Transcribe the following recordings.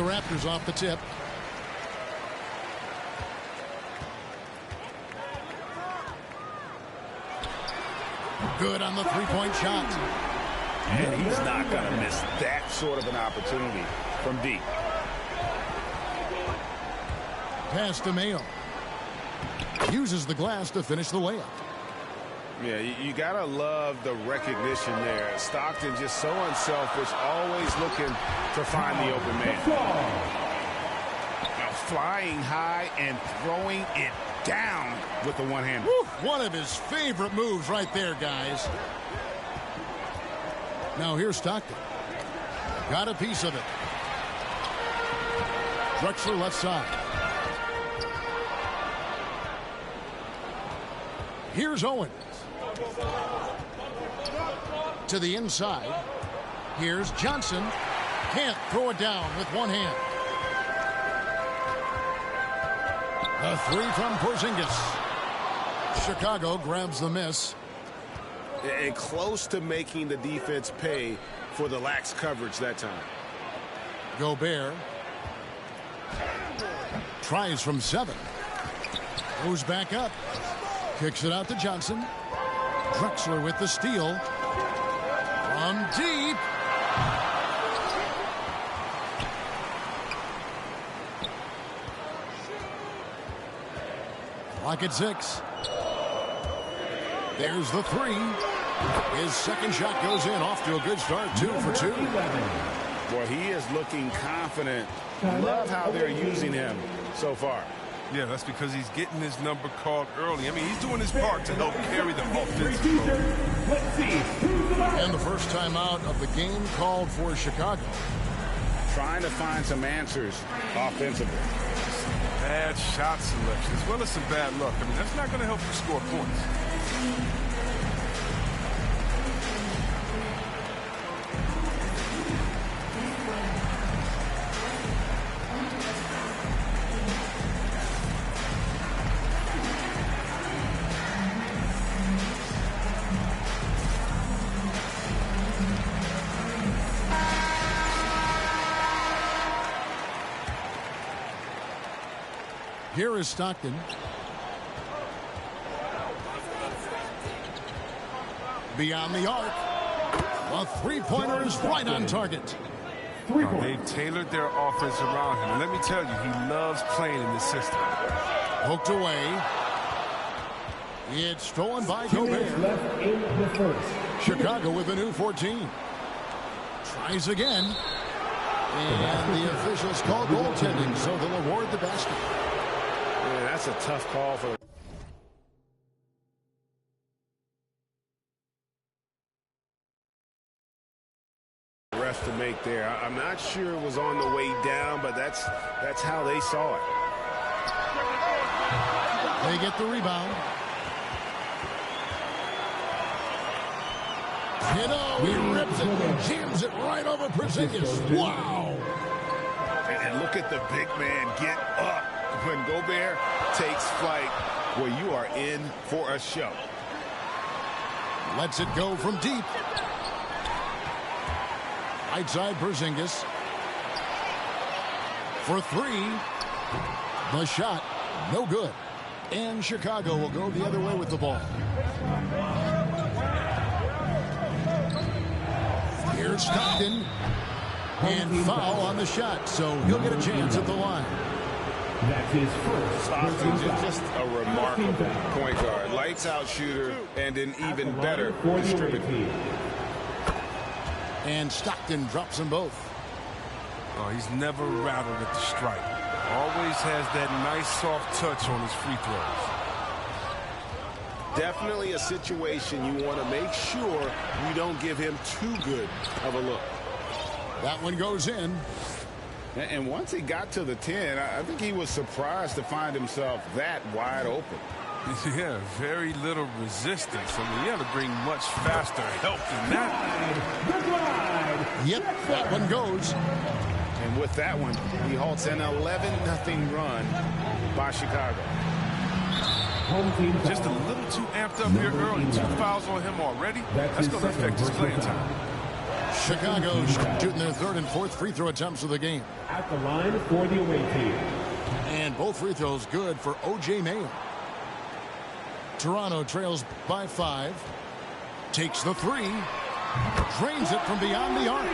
the Raptors off the tip. Good on the three-point shot. And he's not going to miss that sort of an opportunity from deep. Pass to Mayo. Uses the glass to finish the layup. Yeah, you got to love the recognition there. Stockton just so unselfish, always looking to find the open man. Now flying high and throwing it down with the one hand. One of his favorite moves right there, guys. Now here's Stockton. Got a piece of it. Drexler left side. Here's Owens. To the inside. Here's Johnson. Can't throw it down with one hand. A three from Porzingis. Chicago grabs the miss. And close to making the defense pay for the lax coverage that time. Gobert. Tries from 7. Goes back up. Kicks it out to Johnson. Drexler with the steal. From deep. Clock at 6. There's the three. His second shot goes in. Off to a good start. 2 for 2. Boy, he is looking confident. Love how they're using him so far. Yeah, that's because he's getting his number called early. I mean, he's doing his part to help carry the offense. And the first time out of the game called for Chicago. Trying to find some answers offensively. Bad shot selection as well as some bad luck. I mean, that's not going to help you score points. Here is Stockton. Beyond the arc. A three-pointer is right on target. They've tailored their offense around him. And let me tell you, he loves playing in this system. Poked away. It's stolen by Gobert. Chicago with a new 14. Tries again. And the officials call goaltending, so they'll award the basket. Yeah, that's a tough call for the ref to make there. I'm not sure it was on the way down, but that's how they saw it. They get the rebound. He rips it and jams it right over Porzingis. Wow. And look at the big man get up. When Gobert takes flight, well, you are in for a show. Lets it go from deep. Right side Porzingis. For 3. The shot, no good. And Chicago will go the other way with the ball. Here's Stockton. And foul on the shot, so he'll get a chance at the line. That's his first. Stockton's just a remarkable point guard. Lights out shooter and an even better distributor. And Stockton drops them both. Oh, he's never rattled at the stripe. Always has that nice soft touch on his free throws. Definitely a situation you want to make sure you don't give him too good of a look. That one goes in. And once he got to the 10, I think he was surprised to find himself that wide open. Yeah, very little resistance. I mean, you have to bring much faster help than that. Yep, that one goes. And with that one, he halts an 11-0 run by Chicago. Just a little too amped up here early. 2 fouls on him already. That's going to affect his playing time. Chicago shooting their third and fourth free throw attempts of the game. At the line for the away team. And both free throws good for O.J. Mayo. Toronto trails by 5. Takes the 3. Drains it from beyond the arc.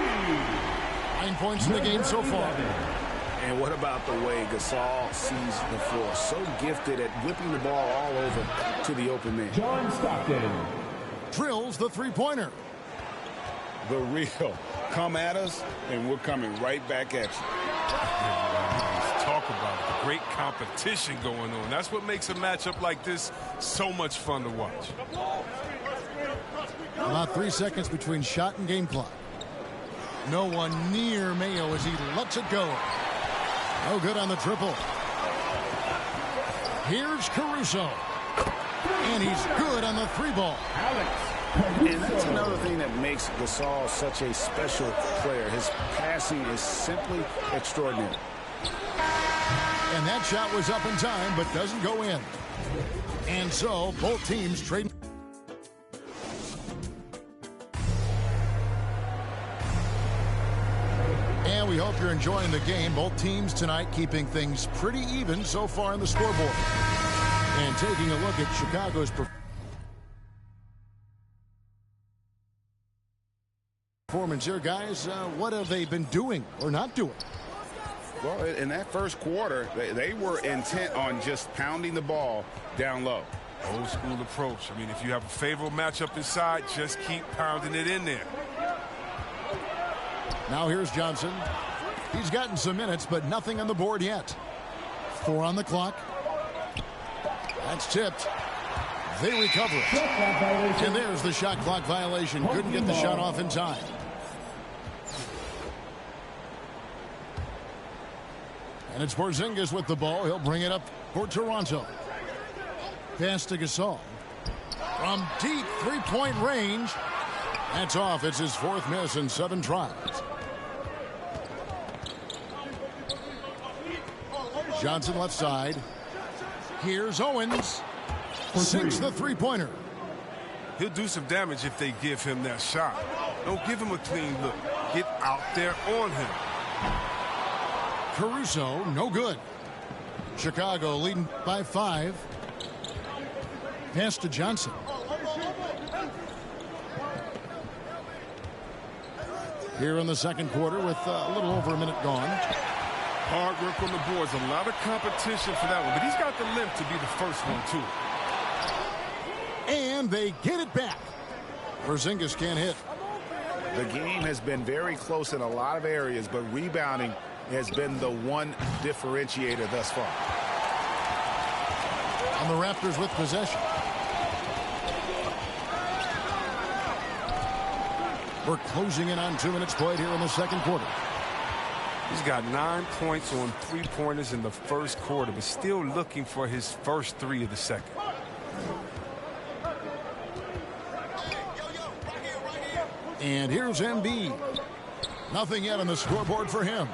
9 points in the game so far. And what about the way Gasol sees the floor? So gifted at whipping the ball all over to the open man. John Stockton. Drills the three-pointer. The real. Come at us, and we're coming right back at you. Let's talk about it. Great competition going on. That's what makes a matchup like this so much fun to watch. About 3 seconds between shot and game clock. No one near Mayo as he lets it go. No good on the triple. Here's Caruso. And he's good on the 3-ball. And that's another thing that makes Gasol such a special player. His passing is simply extraordinary. And that shot was up in time, but doesn't go in. And so both teams trade. And we hope you're enjoying the game. Both teams tonight keeping things pretty even so far in the scoreboard. And taking a look at Chicago's performance here, guys. What have they been doing or not doing? Well, in that first quarter, they were intent on just pounding the ball down low. Old school approach. I mean, if you have a favorable matchup inside, just keep pounding it in there. Now here's Johnson. He's gotten some minutes, but nothing on the board yet. 4 on the clock. That's tipped. They recover it. And there's the shot clock violation. Couldn't get the shot off in time. And it's Porzingis with the ball. He'll bring it up for Toronto. Pass to Gasol. From deep three-point range. That's off. It's his 4th miss in 7 tries. Johnson left side. Here's Owens. Sinks the three-pointer. He'll do some damage if they give him that shot. Don't give him a clean look. Get out there on him. Caruso, no good. Chicago leading by 5. Pass to Johnson. Here in the second quarter with a little over a minute gone. Hard work on the boards. A lot of competition for that one, but he's got the limp to be the first one, too. And they get it back. Porzingis can't hit. The game has been very close in a lot of areas, but rebounding has been the one differentiator thus far. And the Raptors with possession. We're closing in on 2 minutes played here in the second quarter. He's got 9 points on 3-pointers in the first quarter, but still looking for his first 3 of the second. And here's Embiid. Nothing yet on the scoreboard for him.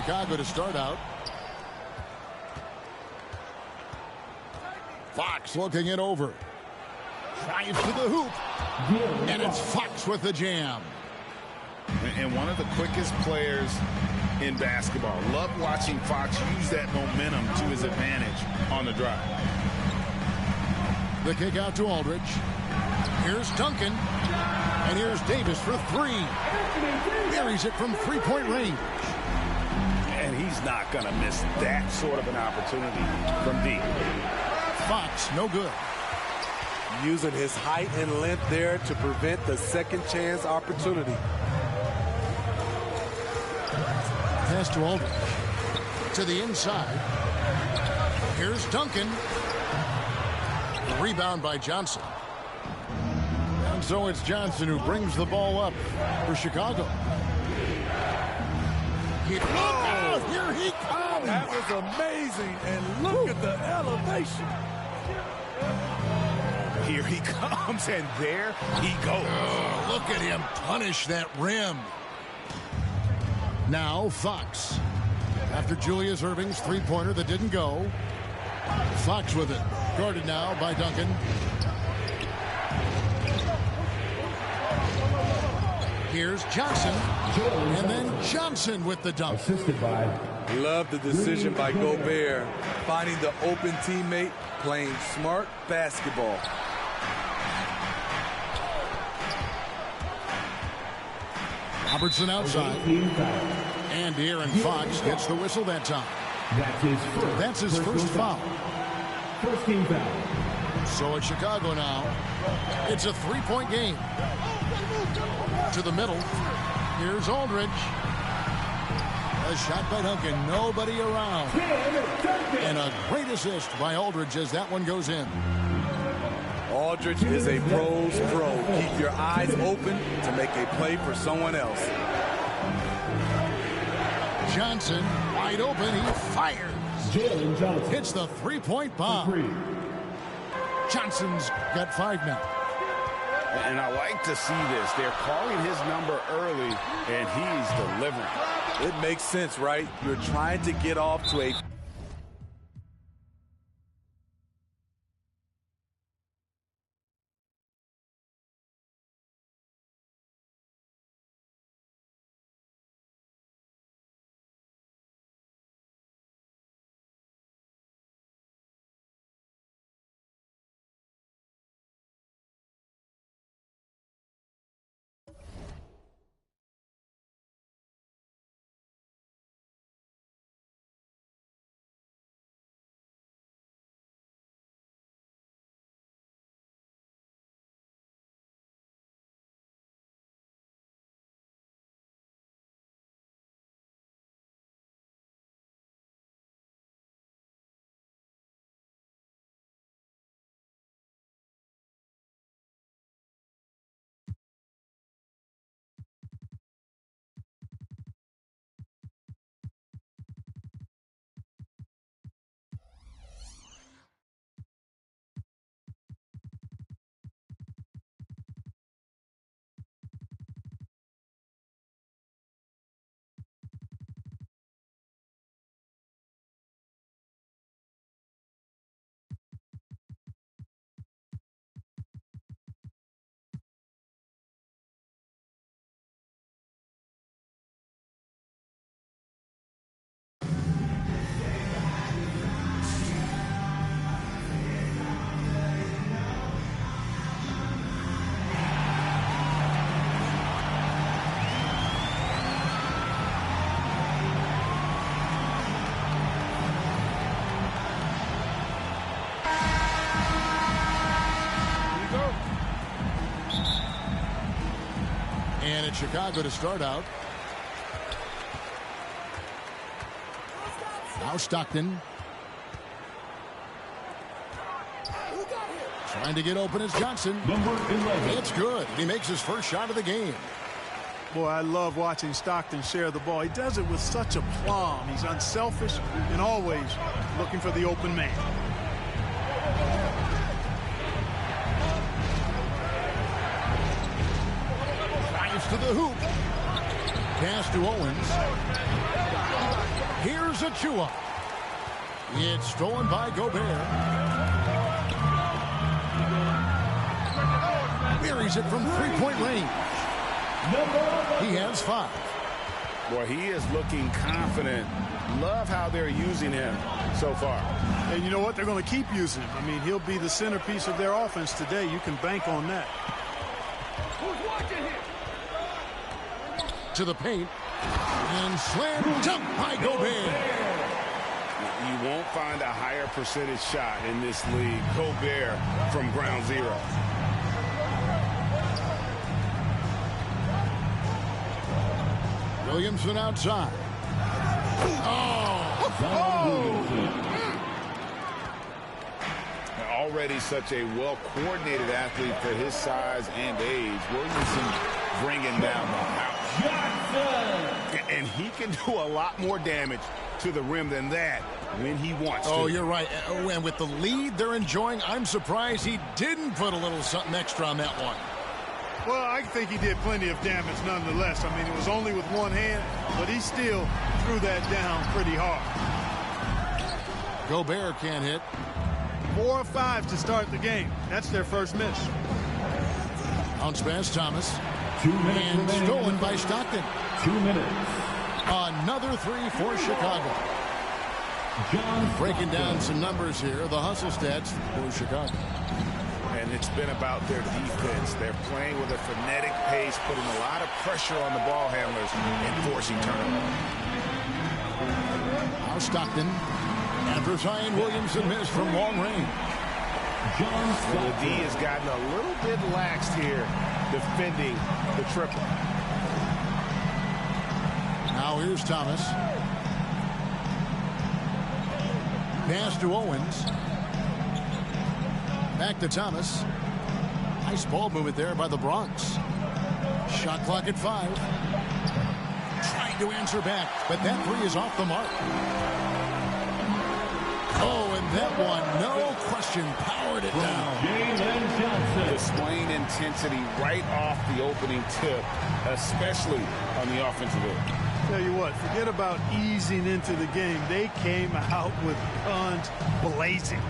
Chicago to start out. Fox looking it over. Drives to the hoop. And it's Fox with the jam. And one of the quickest players in basketball. Love watching Fox use that momentum to his advantage on the drive. The kick out to Aldridge. Here's Duncan. And here's Davis for three. Buries it from three-point range. And he's not going to miss that sort of an opportunity from deep. Fox, no good. Using his height and length there to prevent the second chance opportunity. Pass to Aldridge. To the inside. Here's Duncan. The rebound by Johnson. And so it's Johnson who brings the ball up for Chicago. Here he comes. That was amazing. And look at the elevation. Here he comes, and there he goes. Oh, look at him punish that rim. Now Fox. After Julius Erving's three-pointer that didn't go. Fox with it. Guarded now by Duncan. Here's Johnson. And then Johnson with the dunk. Assisted by. Love the decision by Gobert. Finding the open teammate, playing smart basketball. Robertson outside. And Aaron Fox gets the whistle that time. That's his first foul. First team foul. So it's Chicago now. It's a three-point game. To the middle. Here's Aldridge. A shot by Duncan. Nobody around. And a great assist by Aldridge as that one goes in. Aldridge is a pro's pro. Keep your eyes open to make a play for someone else. Johnson, wide open. He fires. Jalen Johnson. Hits the three-point bomb. Johnson's got 5 now. And I like to see this. They're calling his number early, and he's delivering. It makes sense, right? You're trying to get off to a... And it's Chicago to start out. Now Stockton. Trying to get open is Johnson. Number 11. It's good. He makes his first shot of the game. Boy, I love watching Stockton share the ball. He does it with such a plum. He's unselfish and always looking for the open man. Drives to the hoop. Pass to Owens. Here's Achua. It's stolen by Gobert. Buries it from three-point range. He has 5. Boy, he is looking confident. Love how they're using him so far. And you know what? They're going to keep using him. I mean, he'll be the centerpiece of their offense today. You can bank on that. To the paint. And slam dunk by Gobert. You won't find a higher percentage shot in this league. Gobert from ground zero. Williamson outside. Already such a well-coordinated athlete for his size and age. Williamson bringing down the house. And he can do a lot more damage to the rim than that when he wants to. Oh, you're right. And with the lead they're enjoying, I'm surprised he didn't put a little something extra on that one. Well, I think he did plenty of damage nonetheless. I mean, it was only with one hand, but he still threw that down pretty hard. Gobert can't hit. 4 of 5 to start the game. That's their first miss. Bounce pass, Thomas. 2 minutes And remaining. stolen by Stockton. 2 minutes. Another 3 for Chicago. Breaking down some numbers here. The hustle stats for Chicago. And it's been about their defense. They're playing with a frenetic pace, putting a lot of pressure on the ball handlers and forcing turnovers. Now Stockton. After Zion Williamson missed from long range. The D has gotten a little bit laxed here defending the triple. Now here's Thomas. Pass to Owens. Back to Thomas. Nice ball movement there by the Bronx. Shot clock at 5. Trying to answer back, but that 3 is off the mark. Oh, and that one, no question, powered it down. Displaying intensity right off the opening tip, especially on the offensive end. Tell you what, forget about easing into the game. They came out with guns blazing.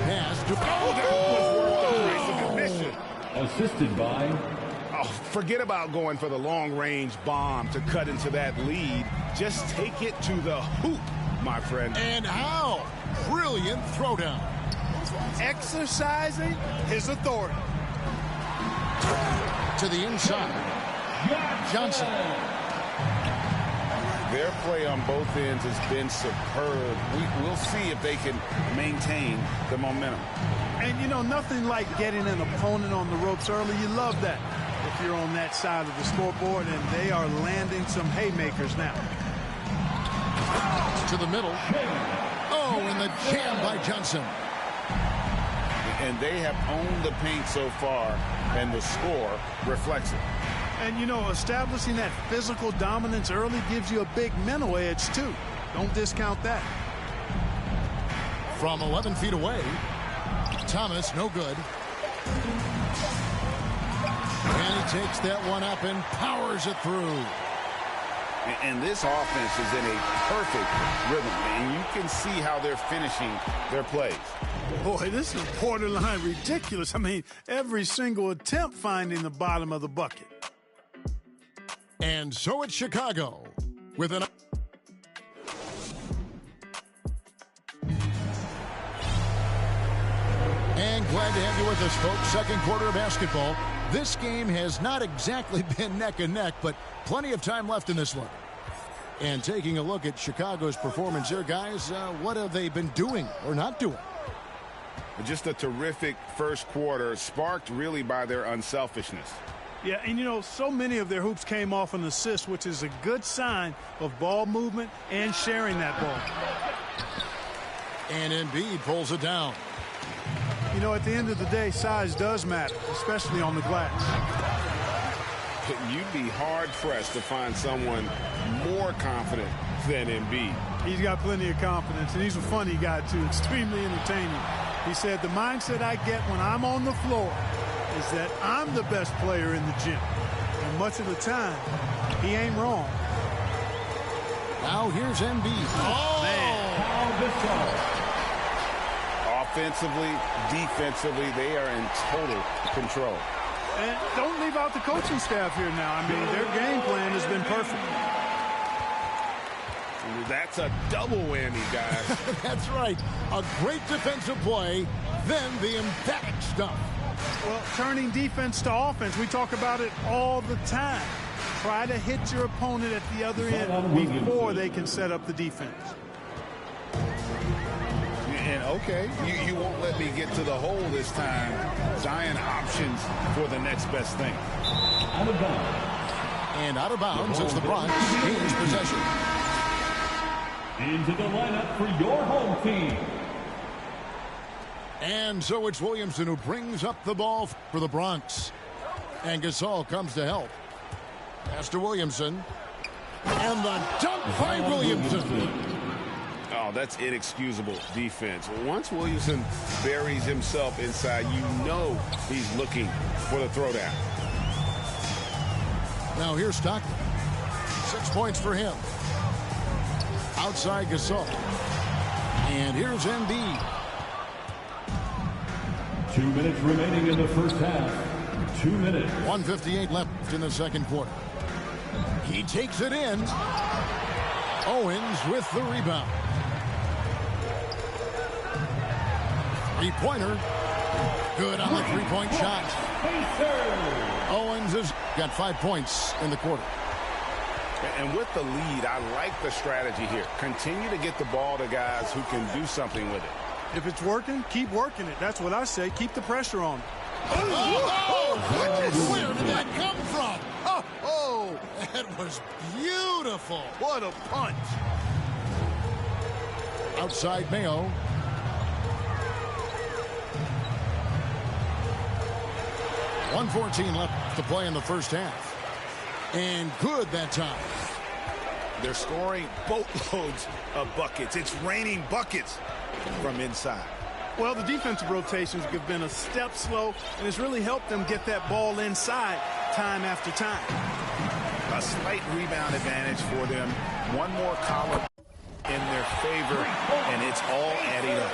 Pass to Assisted by. Oh, forget about going for the long-range bomb to cut into that lead. Just take it to the hoop, my friend. And how? Brilliant throwdown. Exercising his authority. To the inside. Johnson. Their play on both ends has been superb. We'll see if they can maintain the momentum. And, you know, nothing like getting an opponent on the ropes early. You love that if you're on that side of the scoreboard, and they are landing some haymakers now. To the middle. Oh, and the jam by Johnson. And they have owned the paint so far, and the score reflects it. And, you know, establishing that physical dominance early gives you a big mental edge, too. Don't discount that. From 11 feet away, Thomas, no good. And he takes that one up and powers it through. And this offense is in a perfect rhythm, and you can see how they're finishing their plays. Boy, this is borderline ridiculous. I mean, every single attempt finding the bottom of the bucket. And so it's Chicago with an... And glad to have you with us, folks. Second quarter of basketball. This game has not exactly been neck and neck, but plenty of time left in this one. And taking a look at Chicago's performance here, guys, what have they been doing or not doing? Just a terrific first quarter, sparked really by their unselfishness. Yeah, and you know, so many of their hoops came off an assist, which is a good sign of ball movement and sharing that ball. And Embiid pulls it down. You know, at the end of the day, size does matter, especially on the glass. You'd be hard-pressed to find someone more confident than Embiid. He's got plenty of confidence, and he's a funny guy, too, extremely entertaining. He said, the mindset I get when I'm on the floor is that I'm the best player in the gym. And much of the time, he ain't wrong. Now here's Embiid. Oh, Man. Offensively, defensively, they are in total control. And don't leave out the coaching staff here now. I mean, their game plan has been perfect. That's a double whammy, guys. That's right. A great defensive play, then the emphatic stuff. Well, turning defense to offense, we talk about it all the time. Try to hit your opponent at the other end before they can set up the defense. And okay, you won't let me get to the hole this time. Zion options for the next best thing. Out of bounds. And out of bounds as the Bronx gains possession. Into the lineup for your home team. And so it's Williamson who brings up the ball for the Bronx. And Gasol comes to help. Pass to Williamson. And the dunk by Williamson. Oh, that's inexcusable defense. Once Williamson buries himself inside, you know he's looking for the throwdown. Now here's Stockton. 6 points for him. Outside Gasol. And here's Embiid. 2 minutes remaining in the first half. 2 minutes. 1:58 left in the second quarter. He takes it in. Owens with the rebound. Three-pointer. Good on the three-point shot. Owens has got 5 points in the quarter. And with the lead, I like the strategy here. Continue to get the ball to guys who can do something with it. If it's working, keep working it. That's what I say. Keep the pressure on. Where did that come from? Oh, that was beautiful. What a punch. Outside Mayo. .114 left to play in the first half. And good that time. They're scoring boatloads of buckets. It's raining buckets from inside. Well, the defensive rotations have been a step slow, and it's really helped them get that ball inside time after time. A slight rebound advantage for them. One more column in their favor, and it's all adding up.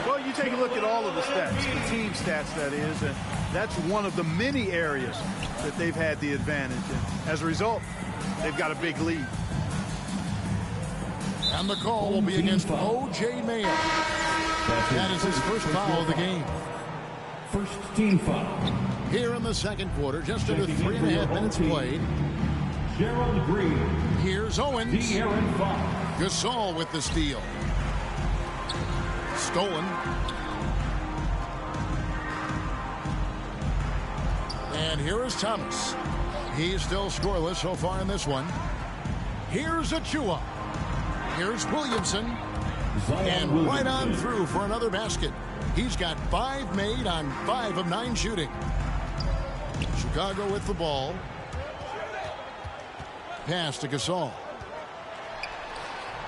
Well, you take a look at all of the stats, the team stats, that is, and that's one of the many areas that they've had the advantage. And as a result, they've got a big lead. And the call will be against O.J. Mayo. That is his first foul of the game. First team foul. Here in the second quarter, just under 3.5 minutes played. Gerald Green. Here's Owens. De'Aaron Fox. Gasol with the steal. Stolen. And here is Thomas. He's still scoreless so far in this one. Here's Achua. Here's Williamson. And right on through for another basket. He's got 5 made on 5 of 9 shooting. Chicago with the ball. Pass to Gasol.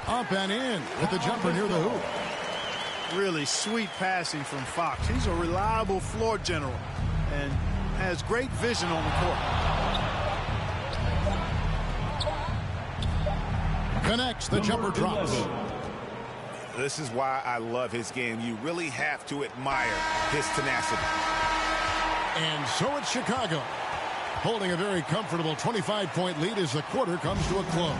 Up and in with the jumper near the hoop. Really sweet passing from Fox. He's a reliable floor general and has great vision on the court. Connects, the jumper drops. This is why I love his game. You really have to admire his tenacity. And so it's Chicago, holding a very comfortable 25-point lead as the quarter comes to a close.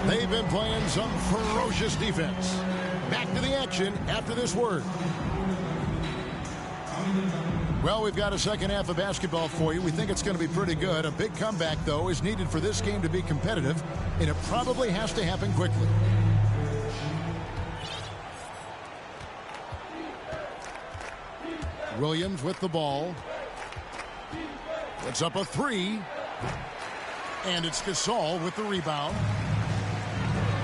They've been playing some ferocious defense. Back to the action after this word. Well, we've got a second half of basketball for you. We think it's going to be pretty good. A big comeback, though, is needed for this game to be competitive, and it probably has to happen quickly. Williams with the ball. Puts up a 3. And it's Gasol with the rebound.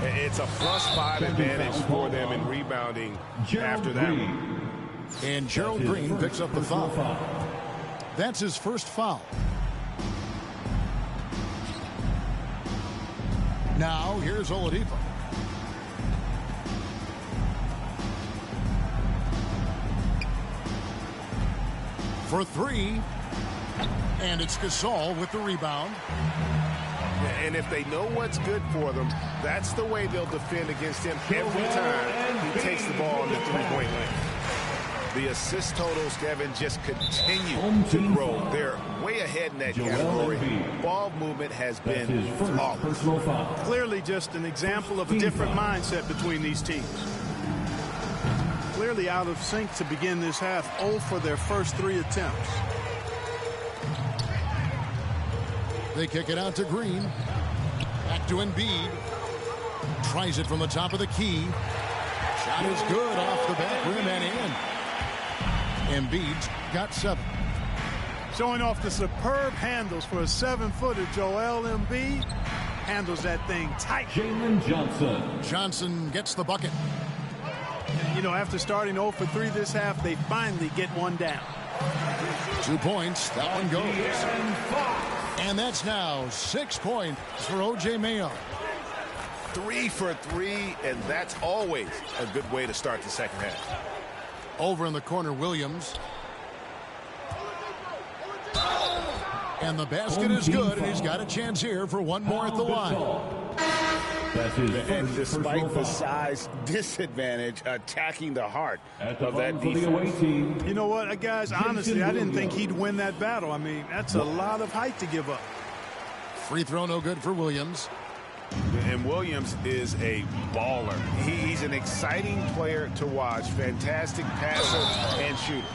It's a +5 advantage for them in rebounding after that one. And Gerald Green picks up the foul. That's his first foul. Now here's Oladipo. For 3. And it's Gasol with the rebound. And if they know what's good for them, that's the way they'll defend against him every time he takes the ball in the three-point line. The assist totals, Kevin, just continue to grow. They're way ahead in that category. Ball movement has been flawless. Clearly just an example of a different mindset between these teams. Clearly out of sync to begin this half. 0 for their first 3 attempts. They kick it out to Green. Back to Embiid. Tries it from the top of the key. Shot is good off the back rim and in. Embiid's got 7. Showing off the superb handles for a 7-footer. Joel Embiid handles that thing tight. Jalen Johnson. Johnson gets the bucket. And, you know, after starting 0 for 3 this half, they finally get one down. 2 points. That one goes. And that's now 6 points for O.J. Mayo. 3 for 3, and that's always a good way to start the second half. Over in the corner, Williams. And the basket is good, and he's got a chance here for one more at the line. And despite the size disadvantage, attacking the heart of that defense. You know what, guys, honestly, I didn't think he'd win that battle. I mean, that's a lot of height to give up. Free throw no good for Williams. And Williams is a baller. He's an exciting player to watch. Fantastic passer and shooter.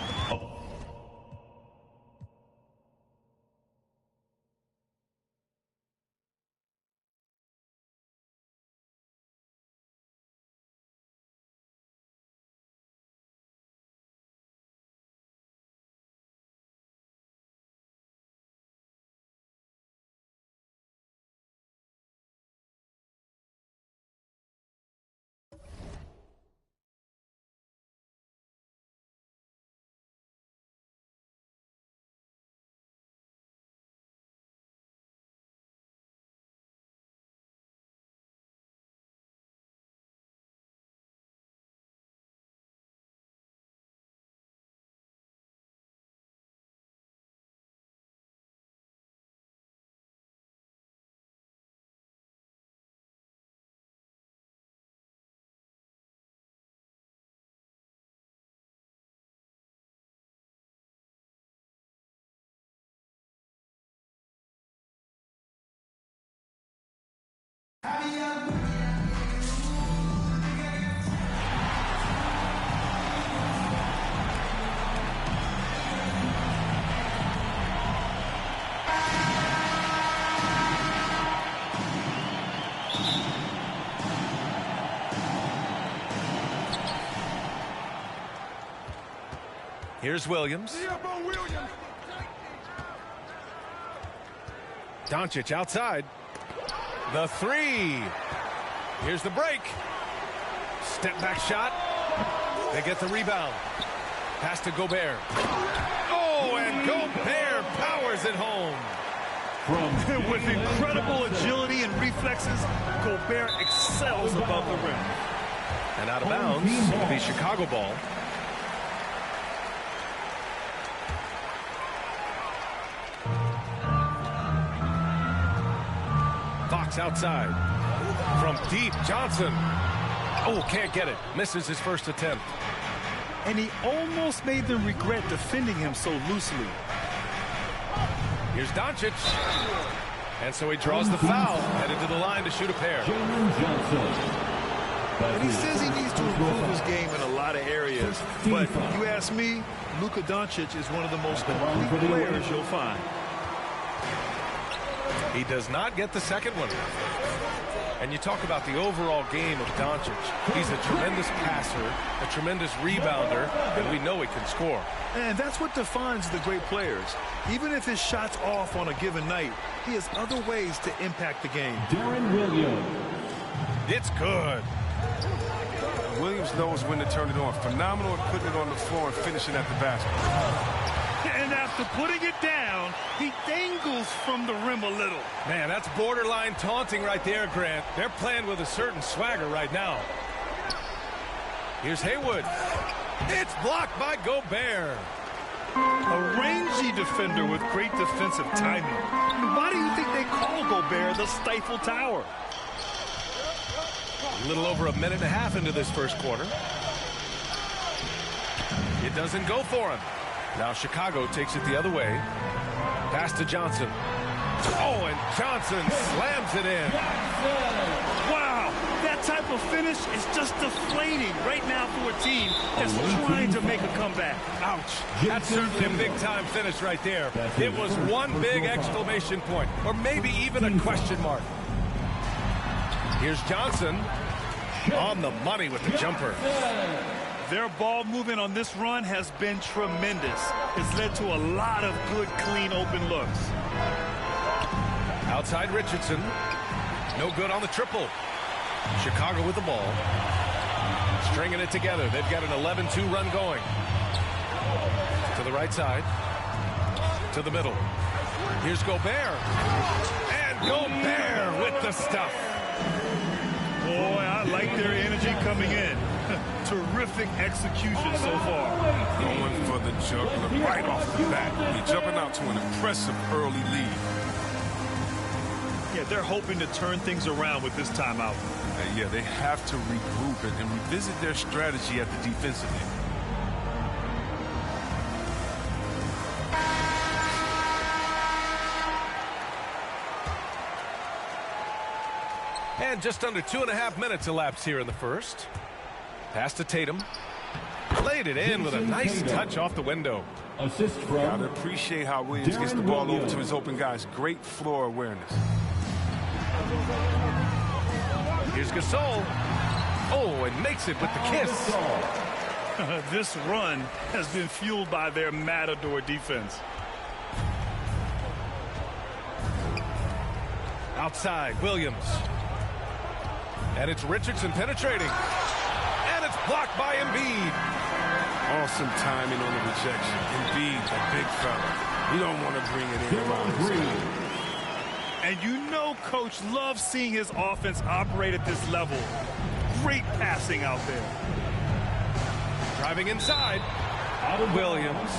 Here's Williams. Doncic outside. The 3. Here's the break. Step back shot. They get the rebound. Pass to Gobert. Oh, and Gobert powers it home. With incredible agility and reflexes, Gobert excels above the rim. And out of bounds, it'll be Chicago ball. Fox outside. From deep, Johnson. Oh, can't get it. Misses his first attempt. And he almost made them regret defending him so loosely. Here's Doncic. And so he draws the foul. Headed to the line to shoot a pair. And he says he needs to improve his game in a lot of areas. But you ask me, Luka Doncic is one of the most complete players you'll find. He does not get the second one. And you talk about the overall game of Doncic. He's a tremendous passer, a tremendous rebounder, and we know he can score. And that's what defines the great players. Even if his shot's off on a given night, he has other ways to impact the game. Darren Williams. It's good. Williams knows when to turn it on. Phenomenal at putting it on the floor and finishing at the basket. And after putting it down, he dangles from the rim a little. Man, that's borderline taunting right there, Grant. They're playing with a certain swagger right now. Here's Haywood. It's blocked by Gobert. A rangy defender with great defensive timing. Why do you think they call Gobert the Stifle Tower? A little over a minute and a half into this first quarter. It doesn't go for him. Now Chicago takes it the other way. Pass to Johnson. Oh, and Johnson slams it in. Wow, that type of finish is just deflating right now for a team that's trying to make a comeback. Ouch. That's certainly a big-time finish right there. It was one big exclamation point, or maybe even a question mark. Here's Johnson on the money with the jumper. Their ball movement on this run has been tremendous. It's led to a lot of good, clean, open looks. Outside Richardson. No good on the triple. Chicago with the ball. Stringing it together. They've got an 11-2 run going. To the right side. To the middle. Here's Gobert. And Gobert with the stuff. Boy, I like their energy coming in. Terrific execution so far. Going for the juggler right off the bat. He's jumping out to an impressive early lead. Yeah, they're hoping to turn things around with this timeout. Yeah, they have to regroup and revisit their strategy at the defensive end. And just under 2.5 minutes elapsed here in the first. Pass to Tatum. Laid it in with a nice touch off the window. Assist from. Gotta appreciate how Williams gets the ball over to his open guys. Great floor awareness. Here's Gasol. Oh, and makes it with the kiss. This run has been fueled by their matador defense. Outside, Williams. And it's Richardson penetrating. And it's blocked by Embiid. Awesome timing on the rejection. Embiid, a big fella. You don't want to bring it in around his head. And you know Coach loves seeing his offense operate at this level. Great passing out there. Driving inside. Williams.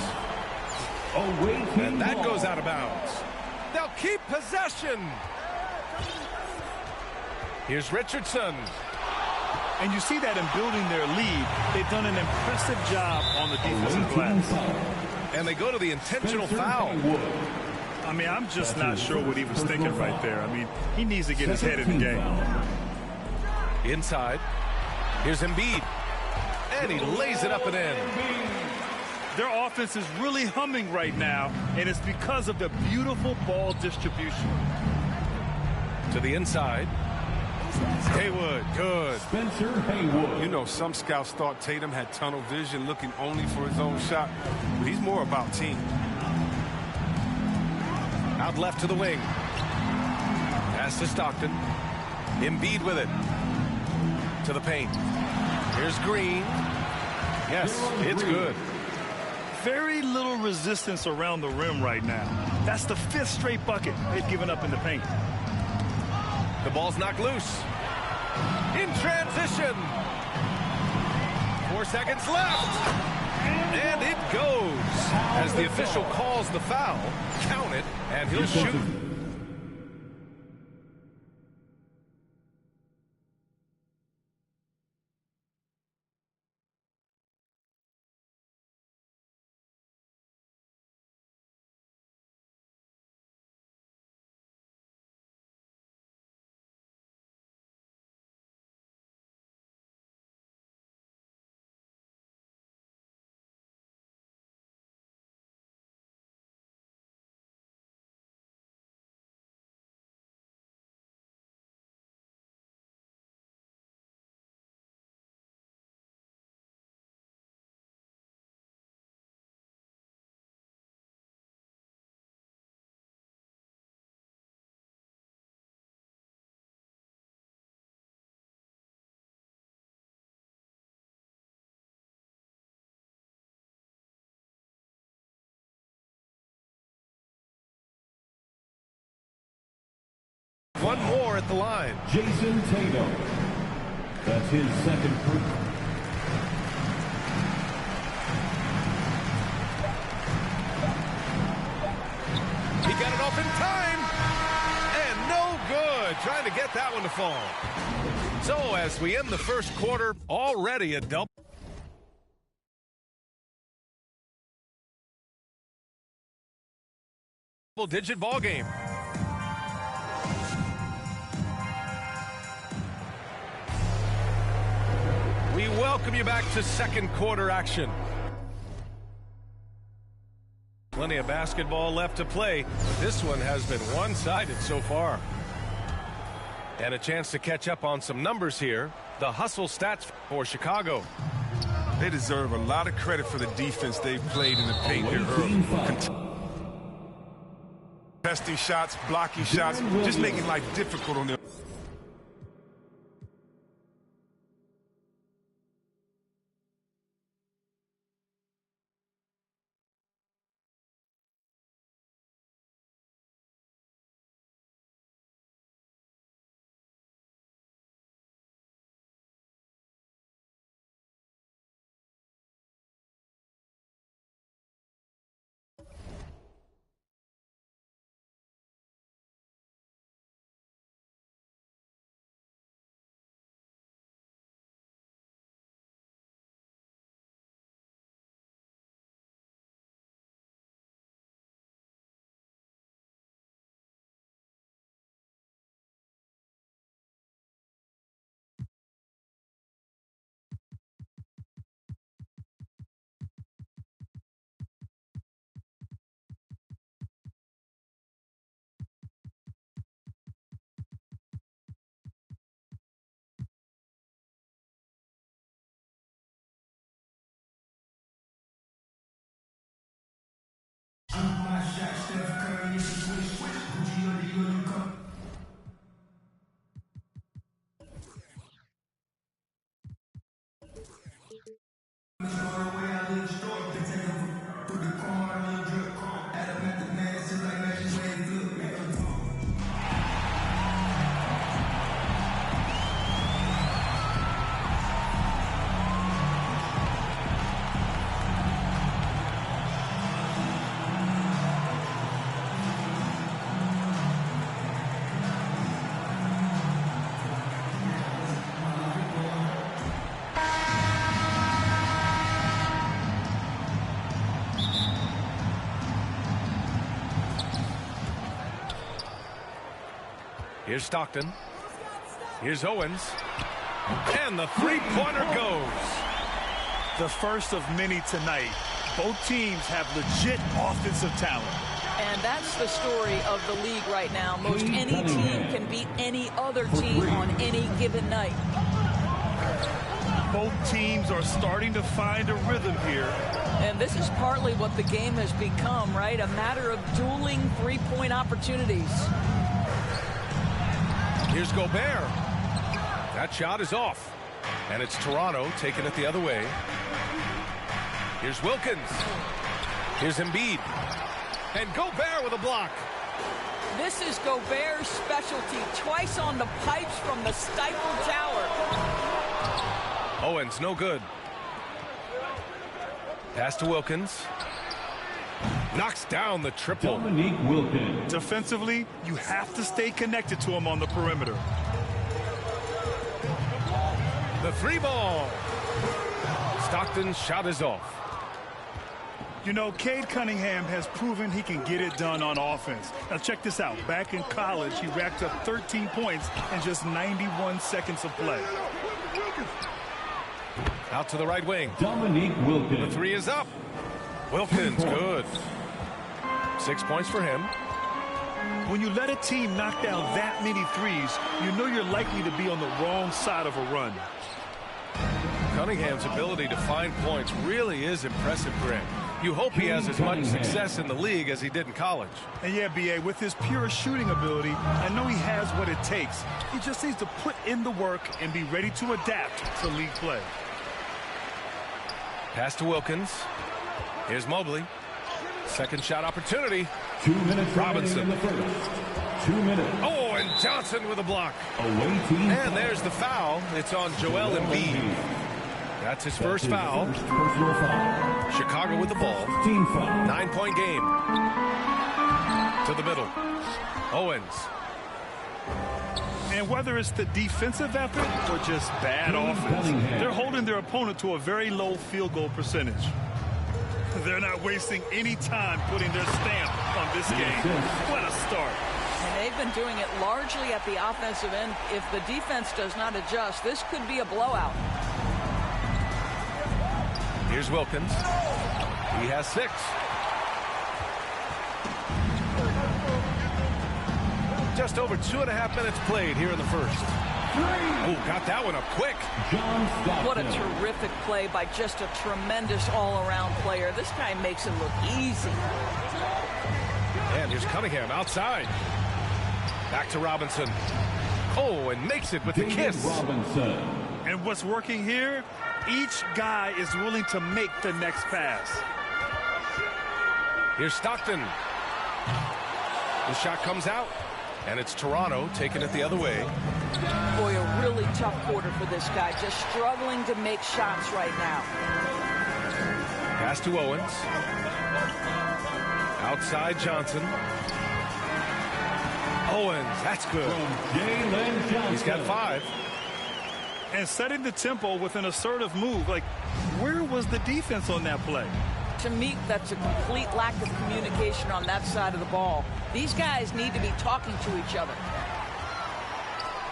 And that goes out of bounds. They'll keep possession. Here's Richardson. And you see that in building their lead, they've done an impressive job on the defensive glass. And they go to the intentional foul. I mean, I'm just not sure what he was thinking right there. I mean, he needs to get his head in the game. Inside. Here's Embiid. And he lays it up and in. Their offense is really humming right now, and it's because of the beautiful ball distribution. To the inside. Haywood, good. Spencer Haywood. You know, some scouts thought Tatum had tunnel vision looking only for his own shot, but he's more about team. Out left to the wing. Pass to Stockton. Embiid with it. To the paint. Here's Green. Yes, it's good. Very little resistance around the rim right now. That's the 5th straight bucket they've given up in the paint. The ball's knocked loose. In transition. 4 seconds left. And it goes. As the official calls the foul, count it, and he'll shoot. One more at the line. Jason Tatum. That's his second free. Time! And no good. Trying to get that one to fall. So as we end the first quarter, already a double-digit ball game. We welcome you back to second quarter action. Plenty of basketball left to play, but this one has been one-sided so far. And a chance to catch up on some numbers here. The hustle stats for Chicago. They deserve a lot of credit for the defense they've played in the paint here early. Contesting shots, blocking shots, just making life difficult on them. Here's Stockton. Here's Owens. And the three-pointer goes. The first of many tonight. Both teams have legit offensive talent. And that's the story of the league right now. Most any team can beat any other team on any given night. Both teams are starting to find a rhythm here. And this is partly what the game has become, right? A matter of dueling three-point opportunities. Here's Gobert. That shot is off. And it's Toronto taking it the other way. Here's Wilkins. Here's Embiid. And Gobert with a block. This is Gobert's specialty. Twice on the pipes from the stifled tower. Owens, no good. Pass to Wilkins. Knocks down the triple. Dominique Wilkins. Defensively, you have to stay connected to him on the perimeter. The three ball. Stockton's shot is off. You know, Cade Cunningham has proven he can get it done on offense. Now check this out. Back in college, he racked up 13 points in just 91 seconds of play. Out to the right wing. Dominique Wilkins. The three is up. Wilkins, good. 6 points for him. When you let a team knock down that many threes, you know you're likely to be on the wrong side of a run. Cunningham's ability to find points really is impressive, Greg. You hope he has as much success in the league as he did in college. And yeah, B.A., with his pure shooting ability, I know he has what it takes. He just needs to put in the work and be ready to adapt to league play. Pass to Wilkins. Here's Mobley. Second shot opportunity. 2 minutes Robinson. in the first. 2 minutes. Oh, and Johnson with a block. Away team. And there's the foul. It's on Joel Embiid. That's his first foul. Personal foul. Chicago with the ball. Team foul. 9-point game. To the middle. Owens. And whether it's the defensive effort or just bad offense, they're holding their opponent to a very low field goal percentage. They're not wasting any time putting their stamp on this game. What a start. And they've been doing it largely at the offensive end. If the defense does not adjust, this could be a blowout. Here's Wilkins. He has 6. Just over 2.5 minutes played here in the first. Oh, got that one up quick. What a terrific play by just a tremendous all-around player. This guy makes it look easy. And here's Cunningham outside. Back to Robinson. Oh, and makes it with the kiss. And what's working here? Each guy is willing to make the next pass. Here's Stockton. The shot comes out. And it's Toronto taking it the other way. Boy, a really tough quarter for this guy. Just struggling to make shots right now. Pass to Owens. Outside Johnson. Owens, that's good. He's got 5. And setting the tempo with an assertive move. Like, where was the defense on that play? To me, that's a complete lack of communication on that side of the ball. These guys need to be talking to each other.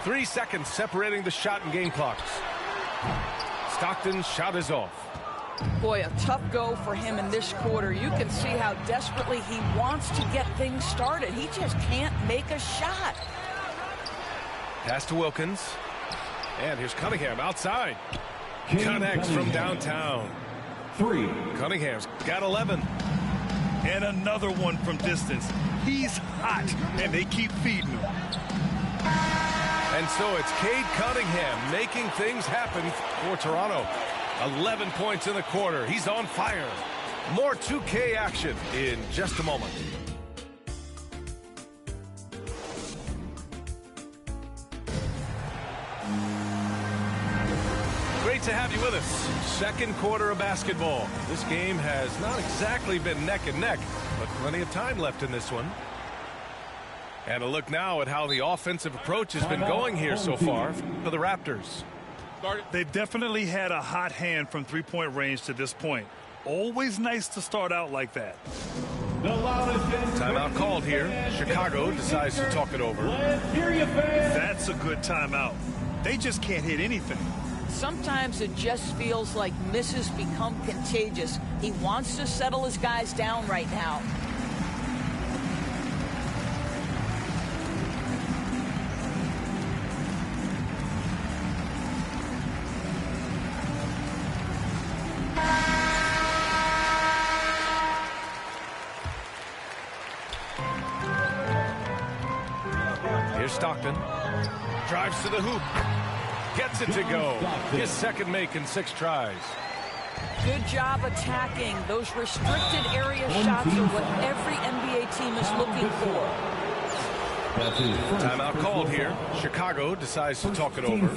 3 seconds separating the shot and game clocks. Stockton's shot is off. Boy, a tough go for him in this quarter. You can see how desperately he wants to get things started. He just can't make a shot. Pass to Wilkins. And here's Cunningham outside. Connects from downtown. 3. Cunningham's got 11. And another one from distance. He's hot, and they keep feeding him. And so it's Cade Cunningham making things happen for Toronto. 11 points in the quarter. He's on fire. More 2K action in just a moment. Great to have you with us. Second quarter of basketball. This game has not exactly been neck and neck, but plenty of time left in this one. And a look now at how the offensive approach has been going here so far for the Raptors. They've definitely had a hot hand from three-point range to this point. Always nice to start out like that. Timeout called here. Chicago decides to talk it over. That's a good timeout. They just can't hit anything. Sometimes it just feels like misses become contagious. He wants to settle his guys down right now. Here's Stockton. Drives to the hoop. Gets it to go. His second make in 6 tries. Good job attacking. Those restricted area shots are what every NBA team is looking for. Timeout called here. Chicago decides to talk it over.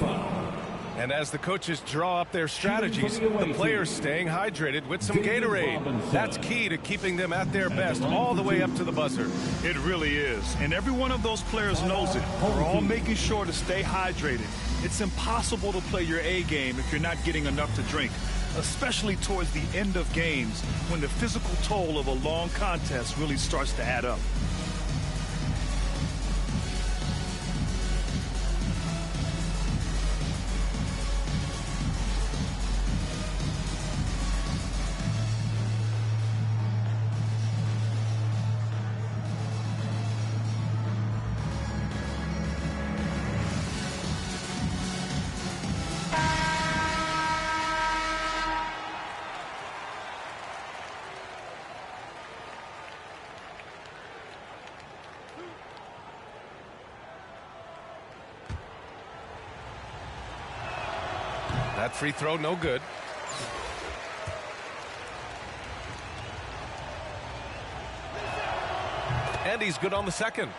And as the coaches draw up their strategies, the players staying hydrated with some Gatorade. That's key to keeping them at their best all the way up to the buzzer. It really is. And every one of those players knows it. We're all making sure to stay hydrated. It's impossible to play your A game if you're not getting enough to drink, especially towards the end of games when the physical toll of a long contest really starts to add up. That free throw, no good. And he's good on the second.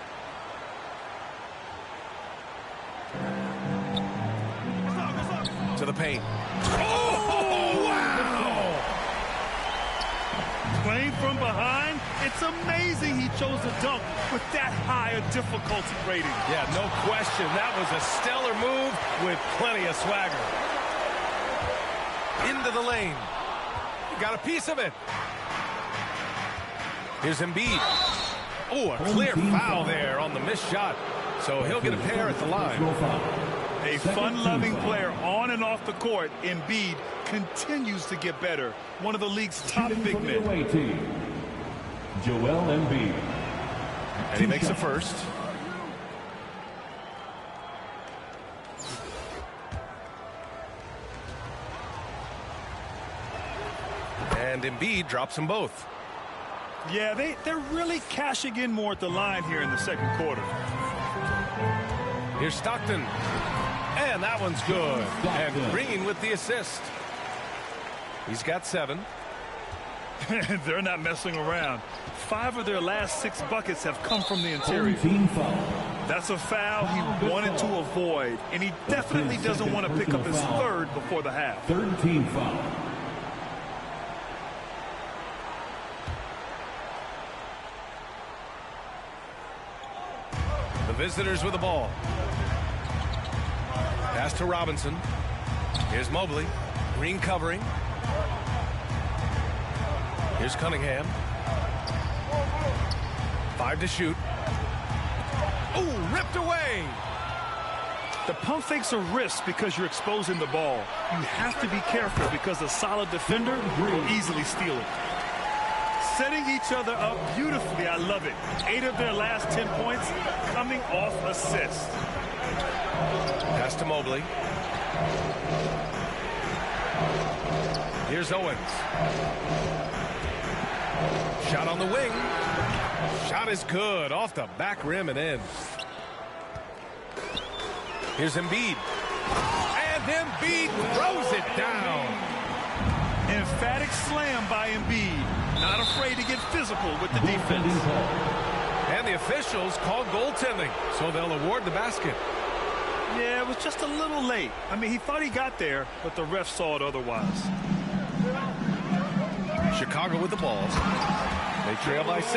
To the paint. Oh, wow! Playing from behind, It's amazing he chose to dunk with that high a difficulty rating. Yeah, no question. That was a stellar move with plenty of swagger. Into the lane. Got a piece of it. Here's Embiid. Oh, a clear foul there on the missed shot. So he'll get a pair at the line. A fun-loving player on and off the court, Embiid continues to get better. One of the league's top big men. Joel Embiid. And he makes the first. And Embiid drops them both. Yeah, they're really cashing in more at the line here in the second quarter. Here's Stockton. And that one's good. And Green with the assist. He's got 7. They're not messing around. 5 of their last 6 buckets have come from the interior. That's a foul he wanted to avoid, and he definitely doesn't want to pick up his 3rd before the half. 13 foul. The visitors with the ball. Pass to Robinson. Here's Mobley. Green covering. Here's Cunningham. 5 to shoot. Ooh, ripped away. The pump fake's a risk because you're exposing the ball. You have to be careful because a solid defender will easily steal it. Setting each other up beautifully. I love it. 8 of their last 10 points coming off assists. Pass to Mobley. Here's Owens. Shot on the wing. Shot is good. Off the back rim and in. Here's Embiid. And Embiid throws it down. Emphatic slam by Embiid. Not afraid to get physical with the defense. And the officials call goaltending, so they'll award the basket. Yeah, it was just a little late. I mean, he thought he got there, but the ref saw it otherwise. Chicago with the ball. They trail by 6.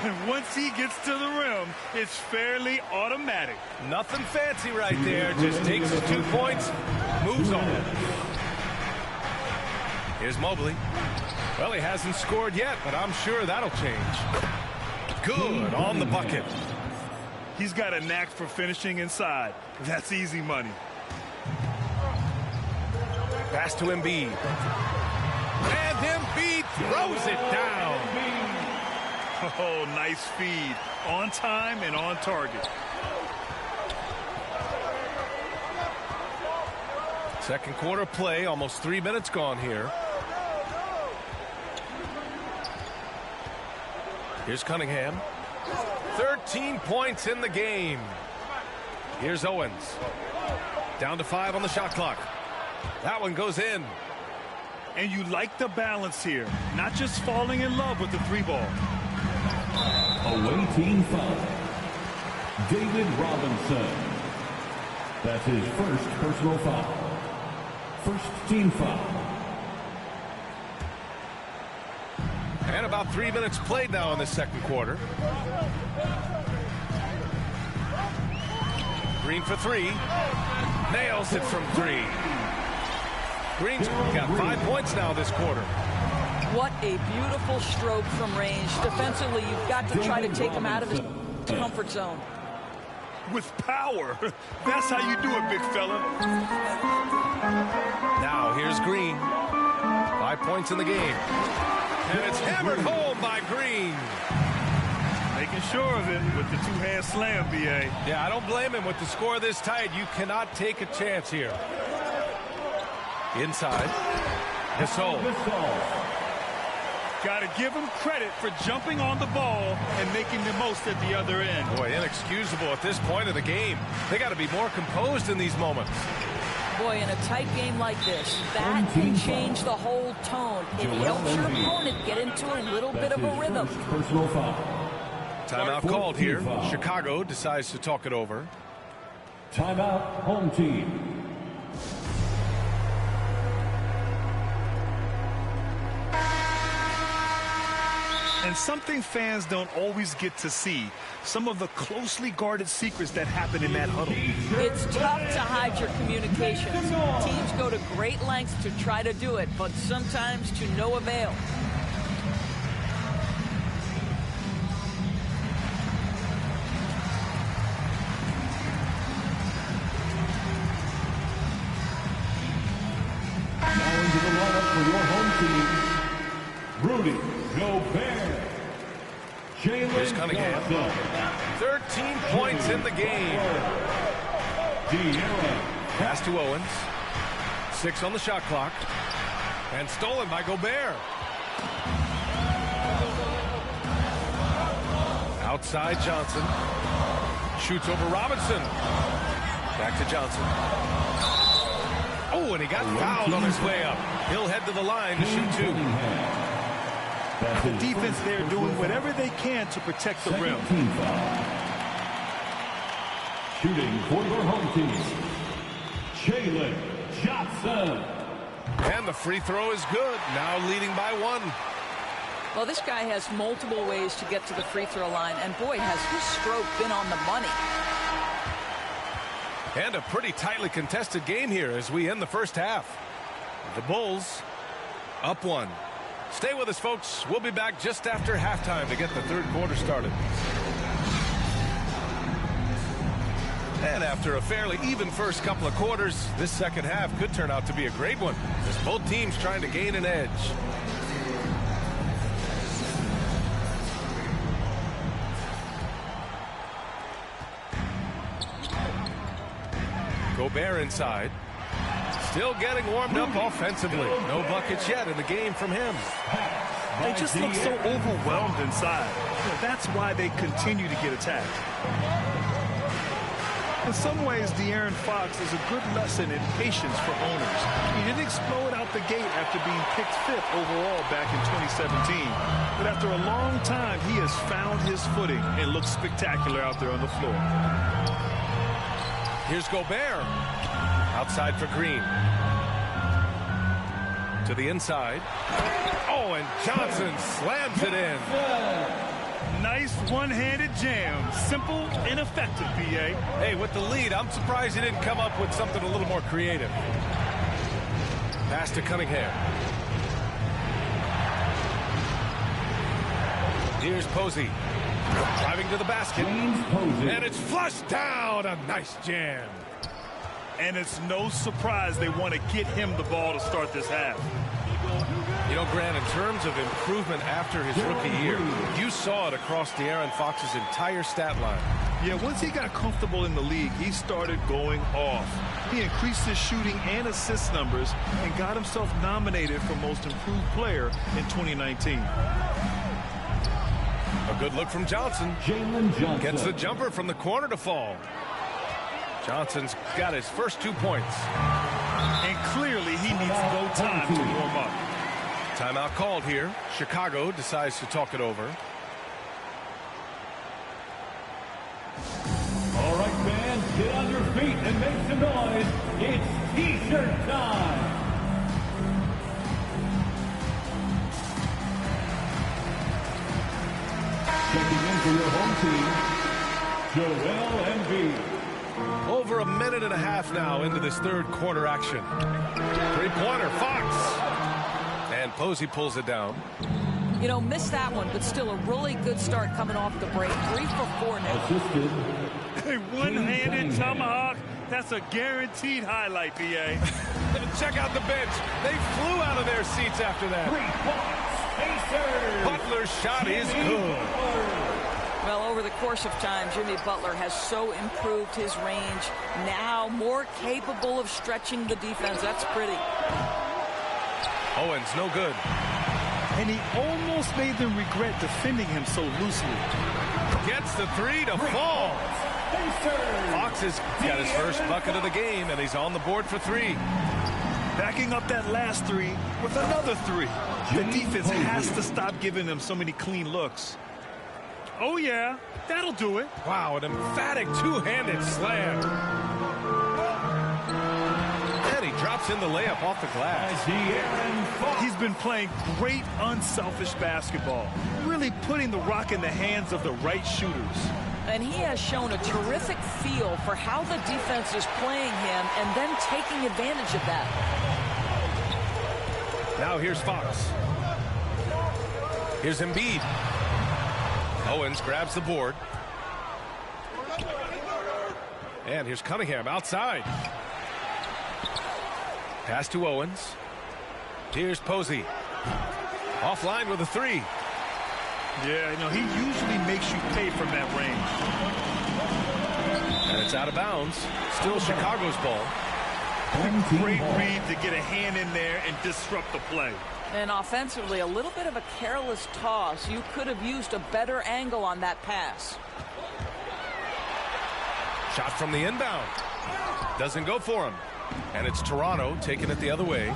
And once he gets to the rim, it's fairly automatic. Nothing fancy right there. Just takes his 2 points, moves on. Here's Mobley. Well, he hasn't scored yet, but I'm sure that'll change. Good on the bucket. He's got a knack for finishing inside. That's easy money. Pass to Embiid. And Embiid throws it down. Oh, nice feed. On time and on target. Second quarter play, almost 3 minutes gone here. Here's Cunningham. 13 points in the game. Here's Owens. Down to 5 on the shot clock. That one goes in. And you like the balance here. Not just falling in love with the 3-ball. Away team foul. David Robinson. That's his first personal foul. First team foul. And about 3 minutes played now in the second quarter. Green for 3. Nails it from 3. Green's got 5 points now this quarter. What a beautiful stroke from range. Defensively, you've got to try to take him out of his comfort zone. With power. That's how you do it, big fella. Now here's Green. 5 points in the game. And it's hammered home by Green. Making sure of it with the 2-hand slam, B.A. Yeah, I don't blame him. With the score this tight, you cannot take a chance here. Inside. Gasol. Got to give him credit for jumping on the ball and making the most at the other end. Boy, inexcusable at this point of the game. They got to be more composed in these moments. Boy, in a tight game like this, that can change the whole tone. It helps your opponent get into a little bit of a rhythm. Personal foul. Timeout called here. Chicago decides to talk it over. Timeout, home team. And something fans don't always get to see, some of the closely guarded secrets that happen in that huddle. It's tough to hide your communications. Teams go to great lengths to try to do it, but sometimes to no avail. Now into the lineup for your home team, Rudy Gobert. Here's Cunningham. 13 points in the game. Pass to Owens. 6 on the shot clock. And stolen by Gobert. Outside Johnson. Shoots over Robinson. Back to Johnson. Oh, and he got fouled on his way up. He'll head to the line to shoot 2. The defense there doing whatever they can to protect the rim. Shooting for your home team, Jalen Johnson. And the free throw is good. Now leading by 1. Well, this guy has multiple ways to get to the free throw line, and boy, has his stroke been on the money. And a pretty tightly contested game here as we end the first half. The Bulls up 1. Stay with us, folks. We'll be back just after halftime to get the third quarter started. And after a fairly even first couple of quarters, this second half could turn out to be a great one, as both teams trying to gain an edge. Gobert inside. Still getting warmed up offensively. No buckets yet in the game from him. They just look so overwhelmed inside. That's why they continue to get attacked. In some ways, De'Aaron Fox is a good lesson in patience for owners. He didn't explode out the gate after being picked 5th overall back in 2017. But after a long time, he has found his footing and looks spectacular out there on the floor. Here's Gobert. Outside for Green. To the inside. Oh, and Johnson slams it in. Nice one-handed jam. Simple and effective, BA. Hey, with the lead, I'm surprised he didn't come up with something a little more creative. Pass to Cunningham. Here's Posey. Driving to the basket. And it's flushed down. A nice jam. And it's no surprise they want to get him the ball to start this half. You know, Grant, in terms of improvement after his rookie year, you saw it across De'Aaron Fox's entire stat line. Yeah, once he got comfortable in the league, he started going off. He increased his shooting and assist numbers and got himself nominated for Most Improved Player in 2019. A good look from Johnson. Gets the jumper from the corner to fall. Johnson's got his first 2 points. And clearly he needs no time to warm up. Timeout called here. Chicago decides to talk it over. All right, fans, get on your feet and make some noise. It's T-shirt time. Checking in for your home team, Joel Embiid. Over a minute and a half now into this third quarter action. Three-pointer, Fox. And Posey pulls it down. You know, missed that one, but still a really good start coming off the break. 3 for 4 now. A one-handed tomahawk. That's a guaranteed highlight, BA. Check out the bench. They flew out of their seats after that. Butler's shot is good. Well, over the course of time, Jimmy Butler has so improved his range. Now more capable of stretching the defense. That's pretty. Owens, no good. And he almost made them regret defending him so loosely. Gets the 3 to fall. Fox has got his first bucket of the game, and he's on the board for 3. Backing up that last 3 with another 3. The defense has to stop giving them so many clean looks. Oh, yeah, that'll do it. Wow, an emphatic two-handed slam. And he drops in the layup off the glass. He's been playing great unselfish basketball, really putting the rock in the hands of the right shooters. And he has shown a terrific feel for how the defense is playing him and then taking advantage of that. Now here's Fox. Here's Embiid. Owens grabs the board. And here's Cunningham outside. Pass to Owens. Here's Posey. Offline with a three. Yeah, he usually makes you pay from that range. And it's out of bounds. Still Chicago's ball. Great read to get a hand in there and disrupt the play. And offensively, a little bit of a careless toss. You could have used a better angle on that pass. Shot from the inbound. Doesn't go for him. And it's Toronto taking it the other way.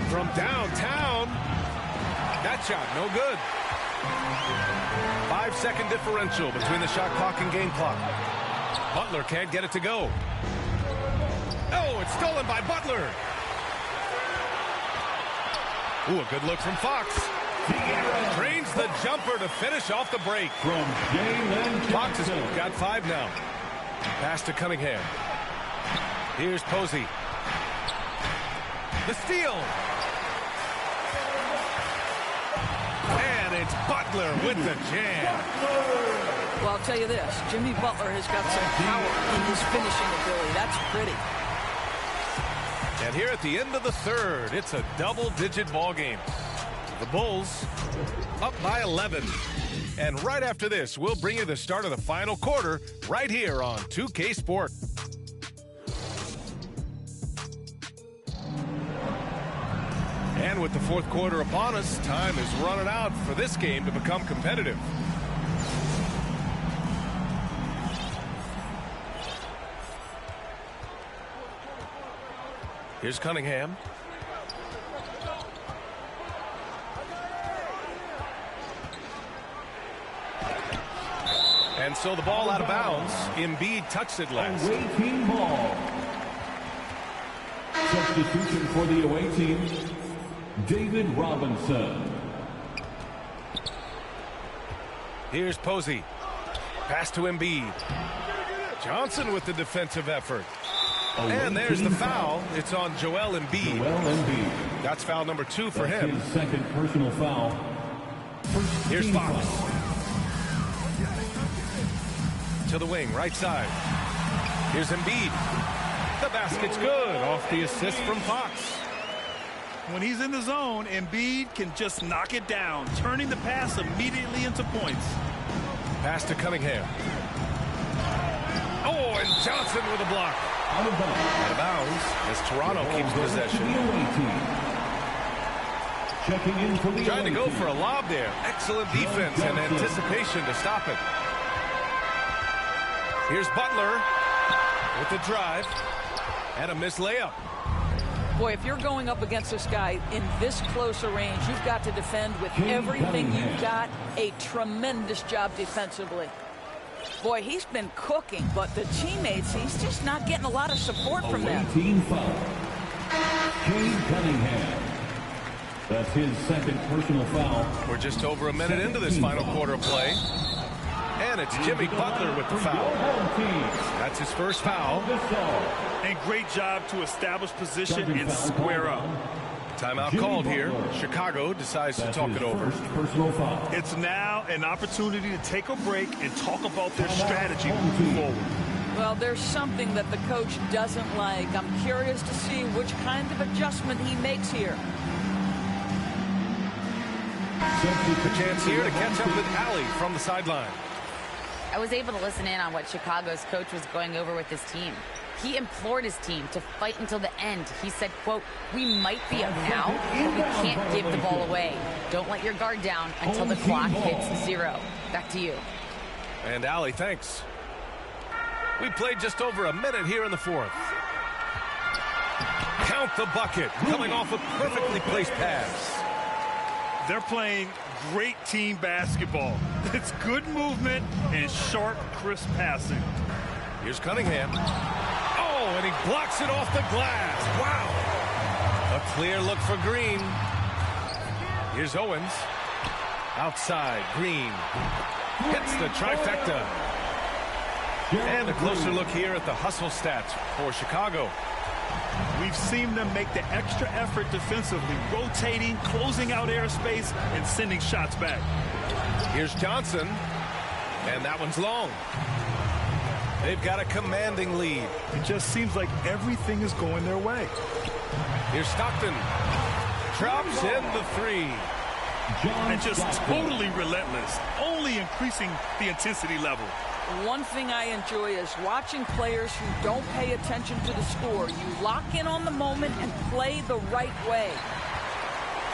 From downtown. That shot, no good. 5-second differential between the shot clock and game clock. Butler can't get it to go. Oh, it's stolen by Butler. Ooh, a good look from Fox. Drains the jumper to finish off the break. Fox has got 5 now. Pass to Cunningham. Here's Posey. The steal. And it's Butler with the jam. Well, I'll tell you this. Jimmy Butler has got some power in his finishing ability. That's pretty. And here at the end of the third, it's a double-digit ball game. The Bulls up by 11. And right after this, we'll bring you the start of the final quarter right here on 2K Sport. And with the fourth quarter upon us, time is running out for this game to become competitive. Here's Cunningham. And so the ball out of bounds. Embiid touched it last. Away team ball. Substitution for the away team, David Robinson. Here's Posey. Pass to Embiid. Johnson with the defensive effort. And there's the foul. It's on Joel Embiid. That's foul number 2 for him. His second personal foul. Here's Fox. To the wing, right side. Here's Embiid. The basket's good off the assist from Fox. When he's in the zone, Embiid can just knock it down, turning the pass immediately into points. Pass to Cunningham. Oh, and Johnson with a block. Out of bounds. Out of bounds as Toronto keeps possession. Checking in for the Trying to go for a lob there. Excellent defense and anticipation to stop it. Here's Butler with the drive and a missed layup. Boy, if you're going up against this guy in this close a range, you've got to defend with everything you've got. A tremendous job defensively. Boy, he's been cooking, but the teammates, he's just not getting a lot of support from them. Team foul. Cade Cunningham. That's his second personal foul. We're just over a minute into this final quarter of play. And it's Jimmy Butler with the foul. That's his first foul. And great job to establish position and square up. Timeout called here. Chicago decides to talk it over. It's now an opportunity to take a break and talk about their strategy moving forward. Well, there's something that the coach doesn't like. I'm curious to see which kind of adjustment he makes here. A chance here to catch up with Allie from the sideline. I was able to listen in on what Chicago's coach was going over with his team. He implored his team to fight until the end. He said, quote, "We might be up now, but we can't give the ball away. Don't let your guard down until the clock hits 0. Back to you." And Allie, thanks. We played just over a minute here in the fourth. Count the bucket, coming off a perfectly placed pass. They're playing great team basketball. It's good movement and sharp, crisp passing. Here's Cunningham. Oh, and he blocks it off the glass. Wow. A clear look for Green. Here's Owens. Outside, Green hits the trifecta. And a closer look here at the hustle stats for Chicago. We've seen them make the extra effort defensively, rotating, closing out airspace, and sending shots back. Here's Johnson, and that one's long. They've got a commanding lead. It just seems like everything is going their way. Here's Stockton. Drops in the three. And just totally relentless, only increasing the intensity level. One thing I enjoy is watching players who don't pay attention to the score. You lock in on the moment and play the right way.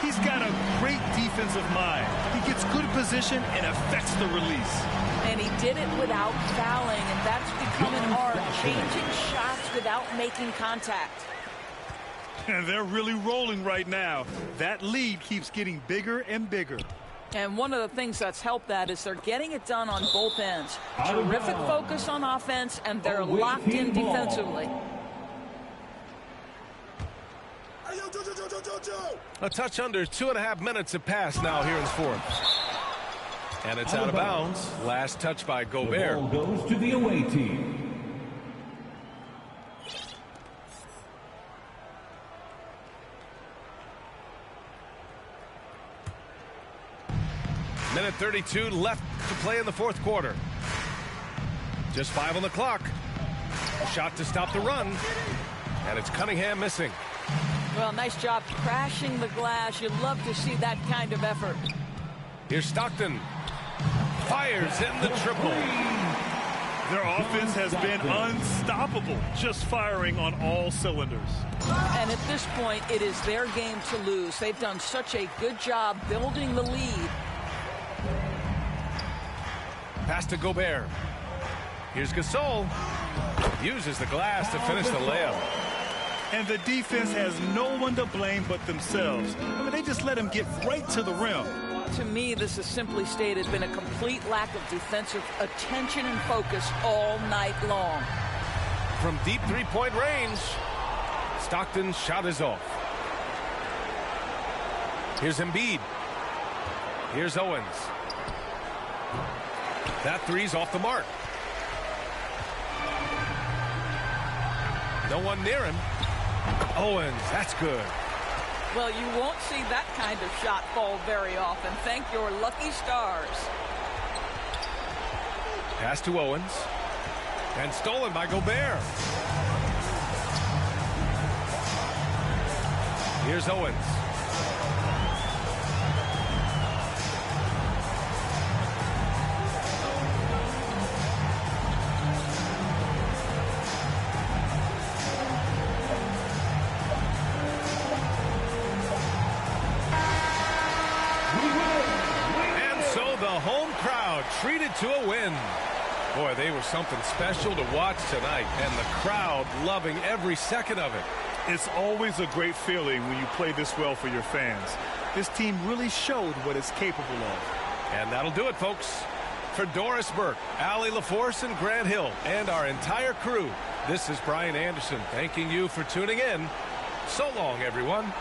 He's got a great defensive mind. He gets good position and affects the release. And he did it without fouling, and that's become an art, changing shots without making contact. And they're really rolling right now. That lead keeps getting bigger and bigger. And one of the things that's helped that is they're getting it done on both ends. Terrific focus on offense, and they're locked in defensively. A touch under 2.5 minutes have passed now here in the fourth. And it's out of bounds. Last touch by Gobert. The ball goes to the away team. Minute 32 left to play in the fourth quarter. Just 5 on the clock. Shot to stop the run. And it's Cunningham missing. Well, nice job crashing the glass. You'd love to see that kind of effort. Here's Stockton. Fires in the triple. Their offense has been unstoppable, just firing on all cylinders. And at this point, it is their game to lose. They've done such a good job building the lead. Pass to Gobert. Here's Gasol. Uses the glass to finish the layup. And the defense has no one to blame but themselves. I mean, they just let him get right to the rim. To me, this has simply stated been a complete lack of defensive attention and focus all night long. From deep three-point range, Stockton's shot is off. Here's Embiid. Here's Owens. That three's off the mark. No one near him. Owens, that's good. Well, you won't see that kind of shot fall very often. Thank your lucky stars. Pass to Owens. And stolen by Gobert. Here's Owens. Treated to a win. Boy, they were something special to watch tonight, and the crowd loving every second of it. It's always a great feeling when you play this well for your fans. This team really showed what it's capable of. And that'll do it, folks. For Doris Burke, Allie LaForce, and Grant Hill, and our entire crew, this is Brian Anderson thanking you for tuning in. So long, everyone.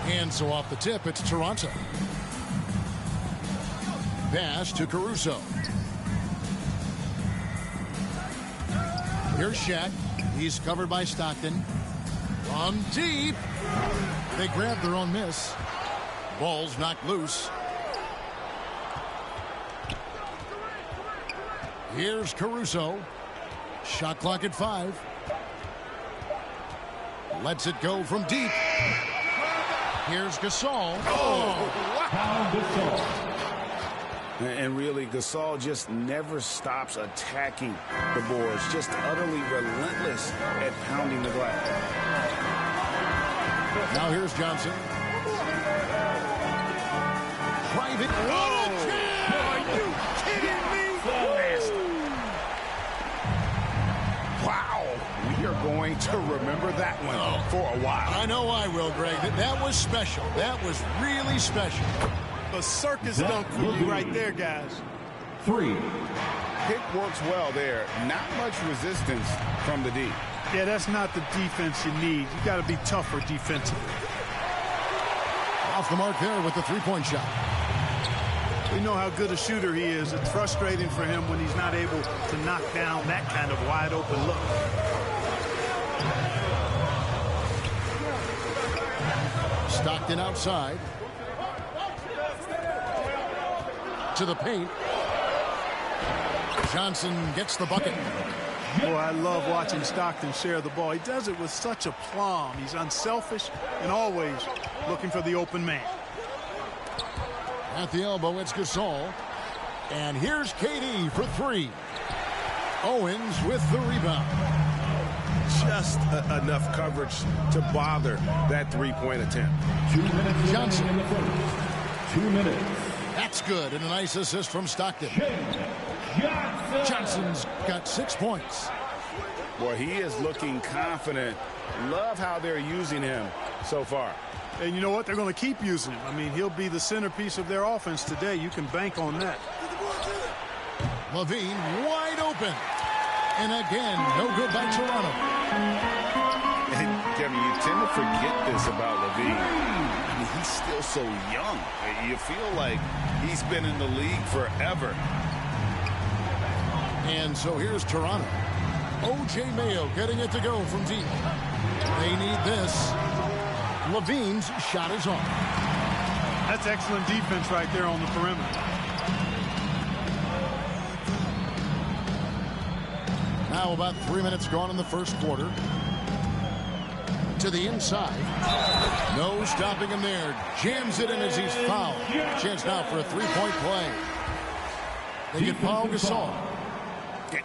And so off the tip, it's Toronto. Pass to Caruso. Here's Shaq. He's covered by Stockton. From deep. They grab their own miss. Ball's knocked loose. Here's Caruso. Shot clock at 5. Lets it go from deep. Here's Gasol. And really, Gasol just never stops attacking the boards. Just utterly relentless at pounding the glass. Now here's Johnson. Private. Are you kidding me? Wow. We are going to remember that one for a while. I know I will, Greg. That was special. That was really special. A circus dunk for you right there, guys. 3. Pick works well there. Not much resistance from the D. Yeah, that's not the defense you need. You got to be tougher defensively. Off the mark there with the three-point shot. We know how good a shooter he is. It's frustrating for him when he's not able to knock down that kind of wide-open look. Stockton outside. To the paint. Johnson gets the bucket. Boy, I love watching Stockton share the ball. He does it with such aplomb. He's unselfish and always looking for the open man. At the elbow, it's Gasol. And here's KD for 3. Owens with the rebound. Just enough coverage to bother that three-point attempt. 2 minutes Johnson. in the first. 2 minutes. That's good. And a nice assist from Stockton. Johnson's got 6 points. Boy, he is looking confident. Love how they're using him so far. And you know what? They're going to keep using him. I mean, he'll be the centerpiece of their offense today. You can bank on that. Levine wide open. And again, no good by Toronto. And Kevin, you tend to forget this about Levine. I mean, he's still so young. You feel like he's been in the league forever. And so here's Toronto. O.J. Mayo getting it to go from deep. They need this. Levine's shot is off. That's excellent defense right there on the perimeter. Now about 3 minutes gone in the first quarter. To the inside. No stopping him there. Jams it in as he's fouled. Chance now for a three-point play. They get Paul Gasol.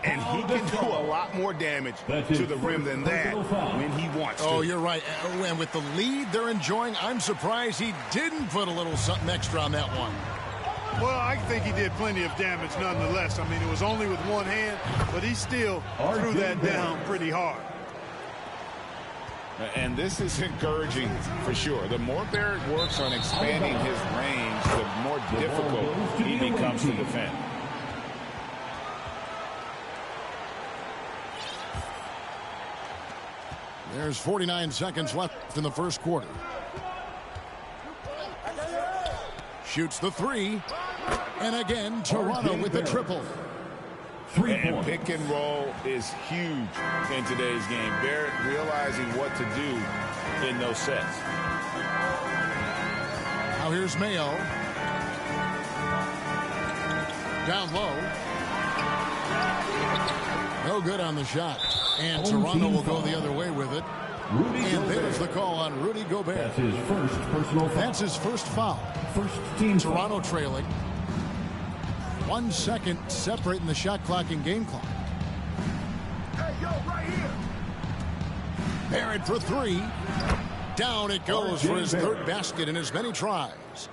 And he can do a lot more damage to the rim than that when he wants to. Oh, you're right. And with the lead they're enjoying, I'm surprised he didn't put a little something extra on that one. Well, I think he did plenty of damage nonetheless. I mean, it was only with one hand, but he still threw that down pretty hard. And this is encouraging for sure. The more Barrett works on expanding his range, the more difficult he becomes to defend. There's 49 seconds left in the first quarter. Shoots the 3. And again, Toronto with the triple. And pick and roll is huge in today's game. Barrett realizing what to do in those sets. Now here's Mayo. Down low. No good on the shot. And Toronto will go the other way with it. And there's the call on Rudy Gobert. That's his first personal foul. That's his first foul. First team Toronto trailing. 1 second separating the shot clock and game clock. Hey, yo, right here. Barrett for 3. Down it goes for his third basket in as many tries.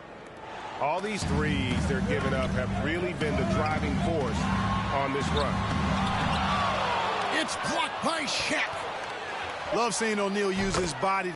All these threes they're giving up have really been the driving force on this run. It's blocked by Shaq. Love seeing O'Neal use his body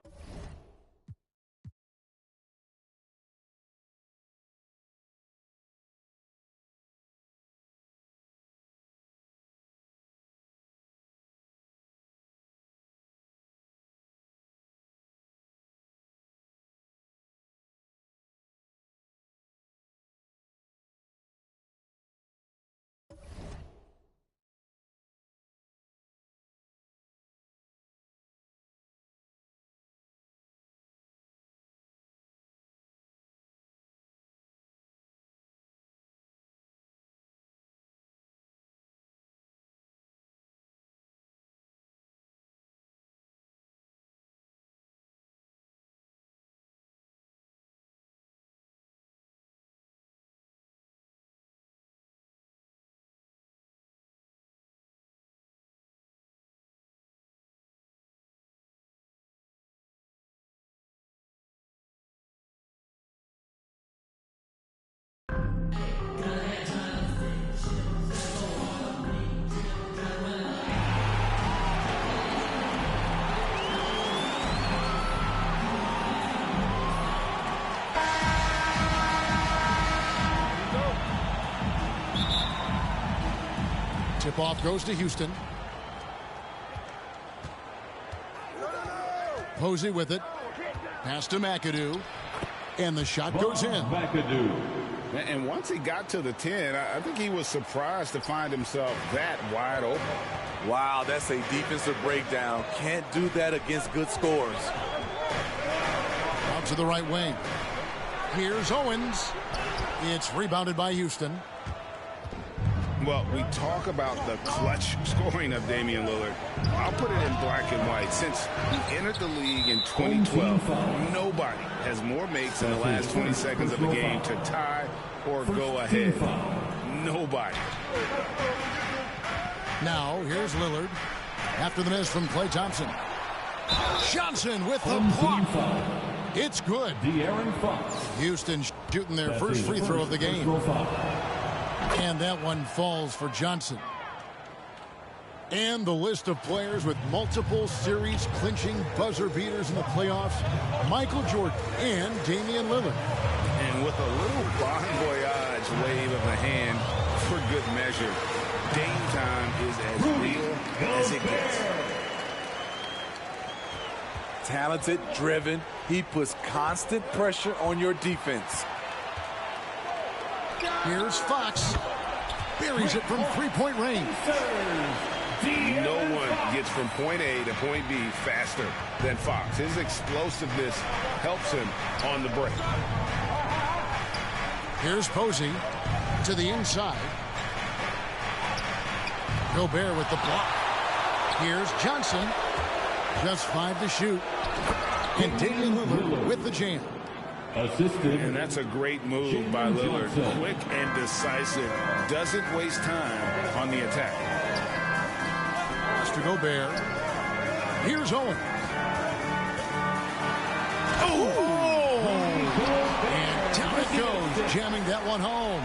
Tip-off goes to Houston. Posey with it. Pass to McAdoo. And the shot goes in. And once he got to the 10, I think he was surprised to find himself that wide open. Wow, that's a defensive breakdown. Can't do that against good scores. Out to the right wing. Here's Owens. It's rebounded by Houston. Well, we talk about the clutch scoring of Damian Lillard. I'll put it in black and white. Since he entered the league in 2012, nobody has more makes in the last 20 seconds of a game to tie or go ahead. Nobody. Now, here's Lillard. After the miss from Klay Thompson. Johnson with the block. It's good. Houston shooting their first free throw of the game. And that one falls for Johnson. And the list of players with multiple series clinching buzzer beaters in the playoffs: Michael Jordan and Damian Lillard. And with a little bon voyage wave of the hand for good measure, Dame time is as real as it gets. Talented, driven. He puts constant pressure on your defense. Here's Fox. Buries it from three-point range. No one gets from point A to point B faster than Fox. His explosiveness helps him on the break. Here's Posey to the inside. Gobert with the block. Here's Johnson. Just 5 to shoot. And Damian Lillard with the jam. And that's a great move by Lillard. Quick and decisive. Doesn't waste time on the attack. To Gobert. Here's Owen. And down it goes, jamming that one home.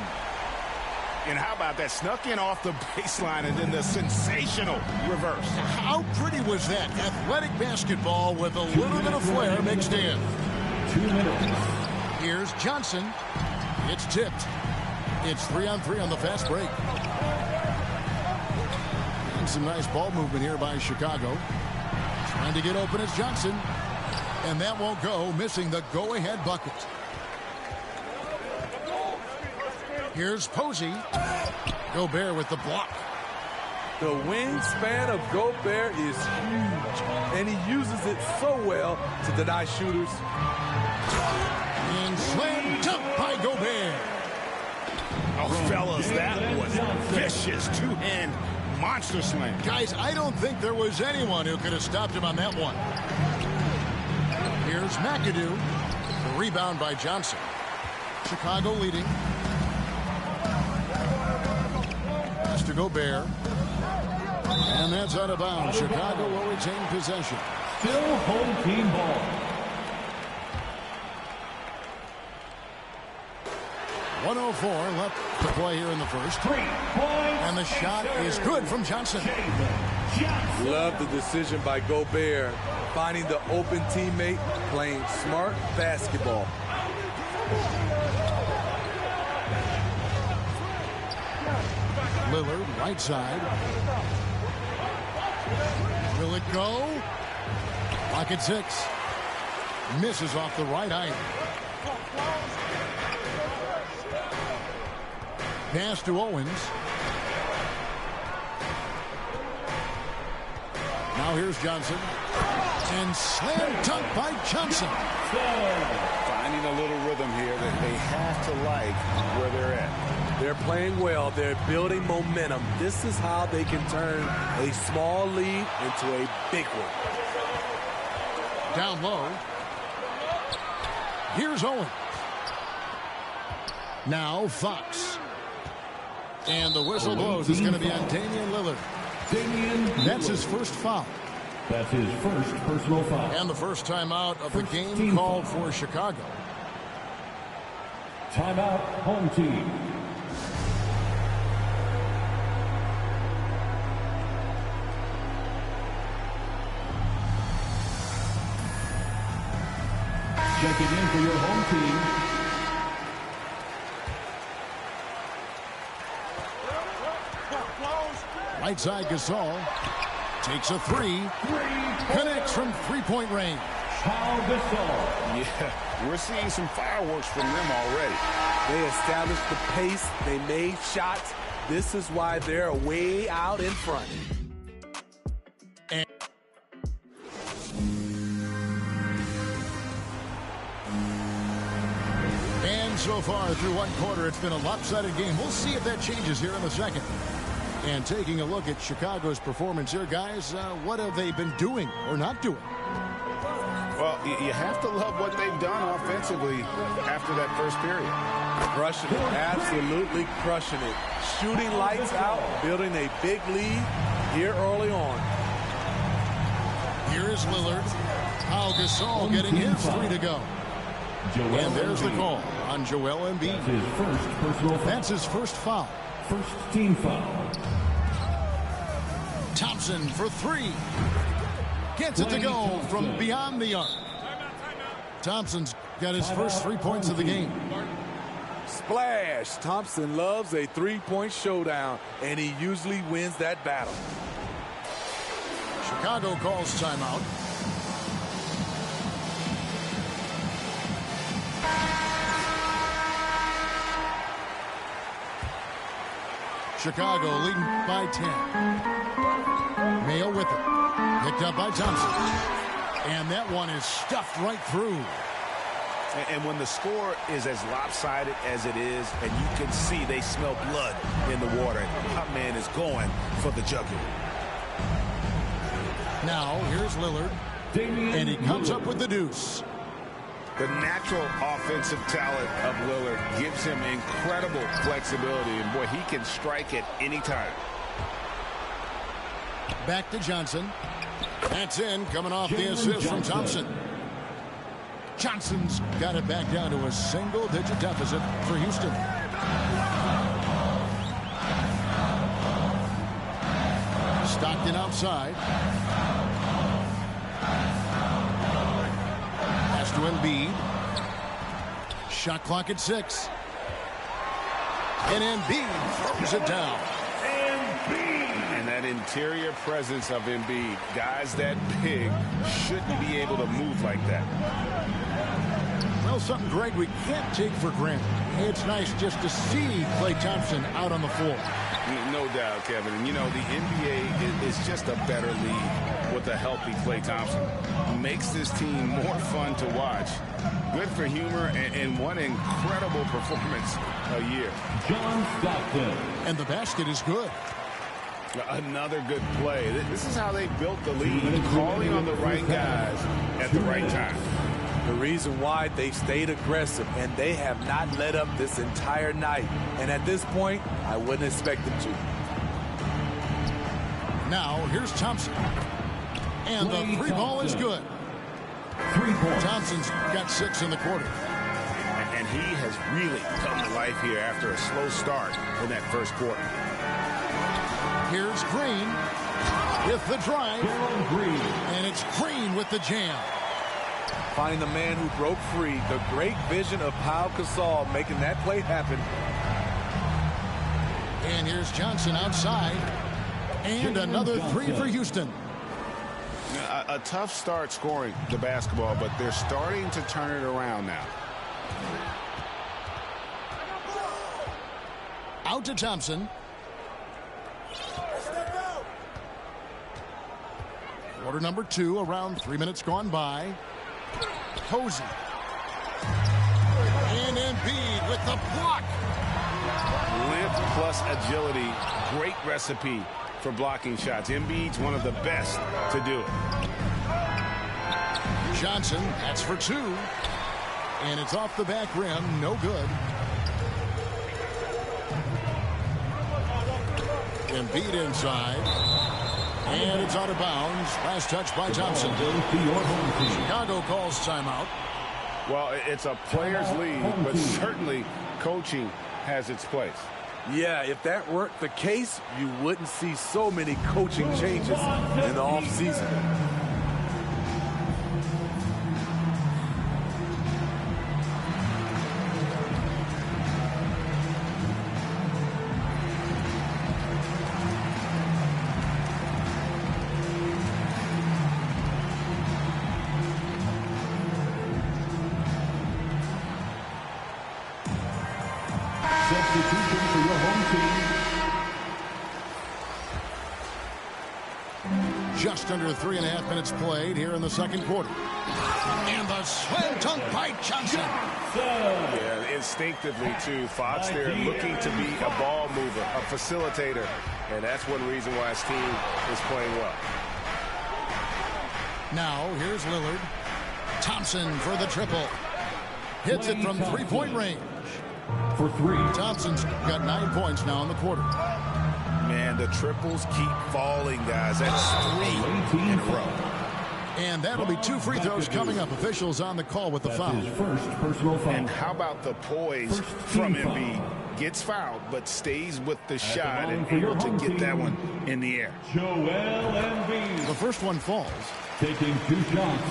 And how about that? Snuck in off the baseline and then the sensational reverse. How pretty was that? Athletic basketball with a little bit of flair mixed in. 2 minutes. Here's Johnson. It's tipped. It's 3-on-3 on the fast break. And some nice ball movement here by Chicago. Trying to get open is Johnson. And that won't go, missing the go-ahead bucket. Here's Posey. Gobert with the block. The wingspan of Gobert is huge, and he uses it so well to deny shooters. And slam dunk by Gobert. Oh, fellas, that was vicious two-hand monster slam. Guys, I don't think there was anyone who could have stopped him on that one. Here's McAdoo. The rebound by Johnson. Chicago leading. To Gobert. And that's out of bounds. Chicago will retain possession. Still home team ball. .104 left to play here in the first. And the shot is good from Johnson. Love the decision by Gobert. Finding the open teammate, playing smart basketball. Lillard, right side. Will it go? Pocket 6. Misses off the right eye. Pass to Owens. Now here's Johnson. And slam dunk by Johnson. Finding a little rhythm here that they have to like where they're at. They're playing well. They're building momentum. This is how they can turn a small lead into a big one. Down low. Here's Owen. Now Fox. And the whistle blows. It's going to be on Damian Lillard. That's his first foul. That's his first personal foul. And the first timeout of the game called for Chicago. Timeout, home team. Checking in for your home team. Right side, Gasol. Takes a three. Connects from three-point range. Yeah, we're seeing some fireworks from them already. They established the pace. They made shots. This is why they're way out in front. And so far through one quarter, it's been a lopsided game. We'll see if that changes here in the second. And taking a look at Chicago's performance here, guys, what have they been doing or not doing? Well, you have to love what they've done offensively after that first period. Crushing it, absolutely crushing it. Shooting lights out, building a big lead here early on. Here is Lillard. Pau Gasol getting his three to go. And there's the call on Joel Embiid. That's his first foul. First team foul. Thompson for three. Gets it to go from beyond the arc. Thompson's got his first 3 points of the game. Splash! Thompson loves a three-point showdown, and he usually wins that battle. Chicago calls timeout. Chicago leading by 10. Mayo with it. Picked up by Thompson. And that one is stuffed right through. And when the score is as lopsided as it is, and you can see they smell blood in the water, that man is going for the jugular. Now, here's Lillard. And he comes up with the deuce. The natural offensive talent of Lillard gives him incredible flexibility. And, boy, he can strike at any time. Back to Johnson. That's in, coming off the assist from Thompson. Johnson's got it back down to a single-digit deficit for Houston. Stockton outside. Pass to Embiid. Shot clock at 6. And Embiid throws it down. And that interior presence of Embiid, guys that big shouldn't be able to move like that. Well, something, Greg, we can't take for granted. It's nice just to see Klay Thompson out on the floor. No doubt, Kevin. And, you know, the NBA is just a better league with a healthy Klay Thompson. Makes this team more fun to watch. Good for humor and one incredible performance a year. John Stockton. And the basket is good. Another good play. This is how they built the lead, calling on the right guys at the right time. The reason why they stayed aggressive, and they have not let up this entire night. And at this point, I wouldn't expect them to. Now, here's Thompson. And the three ball is good. 3 points. Thompson's got 6 in the quarter. And he has really come to life here after a slow start in that first quarter. Here's Green with the drive. And it's Green with the jam. Finding the man who broke free. The great vision of Pau Gasol making that play happen. And here's Johnson outside. And another three for Houston. A tough start scoring the basketball, but they're starting to turn it around now. Out to Thompson. Quarter number 2, around 3 minutes gone by. Posey. And Embiid with the block. Length plus agility, great recipe for blocking shots. Embiid's one of the best to do it. Johnson, that's for 2. And it's off the back rim, no good. Embiid inside. And it's out of bounds. Last touch by Thompson. Chicago calls timeout. Well, it's a player's league, but certainly coaching has its place. Yeah, if that weren't the case, you wouldn't see so many coaching changes in the offseason. substitution for your home team. Just under 3.5 minutes played here in the second quarter. And the slam dunk by Johnson. Yeah, instinctively, too. Fox there looking to be a ball mover, a facilitator. And that's one reason why his team is playing well. Now, here's Lillard. Thompson for the triple. Hits it from three-point range. For three. Thompson's got 9 points now in the quarter. Man, the triples keep falling, guys. That's 3 in a row. And that'll be 2 free throws coming up. Officials on the call with the foul. His first personal foul. And how about the poise from Embiid? Gets fouled, but stays with the shot and able to get that one in the air. Joel Embiid. The first one falls. Taking 2 shots.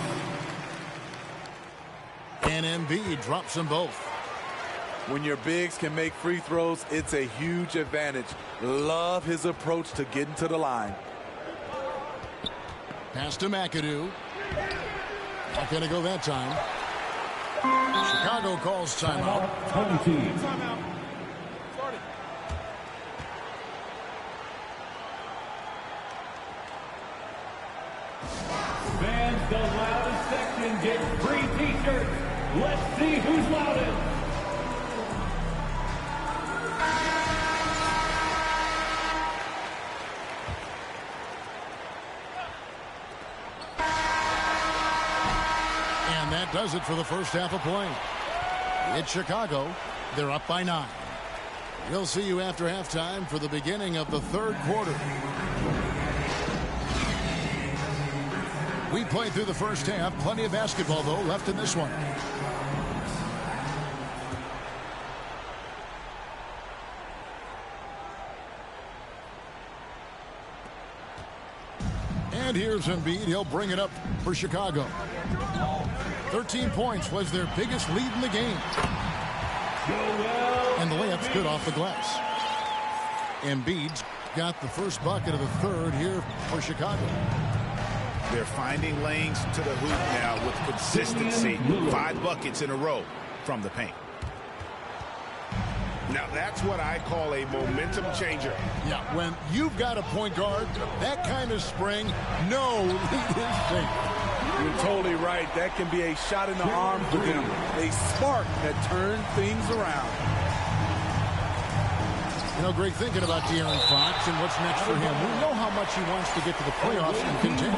And Embiid drops them both. When your bigs can make free throws, it's a huge advantage. Love his approach to getting to the line. Pass to McAdoo. Not going to go that time. Chicago calls timeout. Home team. Fans, the loudest section gets free t-shirts. Let's see who's loudest. And that does it for the first half of play. It's Chicago. They're up by 9. We'll see you after halftime for the beginning of the third quarter. We played through the first half. Plenty of basketball, though, left in this one. And here's Embiid. He'll bring it up for Chicago. 13 points was their biggest lead in the game. And the layup's good off the glass. Embiid's got the first bucket of the third here for Chicago. They're finding lanes to the hoop now with consistency. 5 buckets in a row from the paint. Now that's what I call a momentum changer. Yeah, when you've got a point guard, that kind of spring, no lead is safe. You're totally right. That can be a shot in the arm for them. A spark that turns things around. You know, Greg, thinking about De'Aaron Fox and what's next for him. We know how much he wants to get to the playoffs and continue.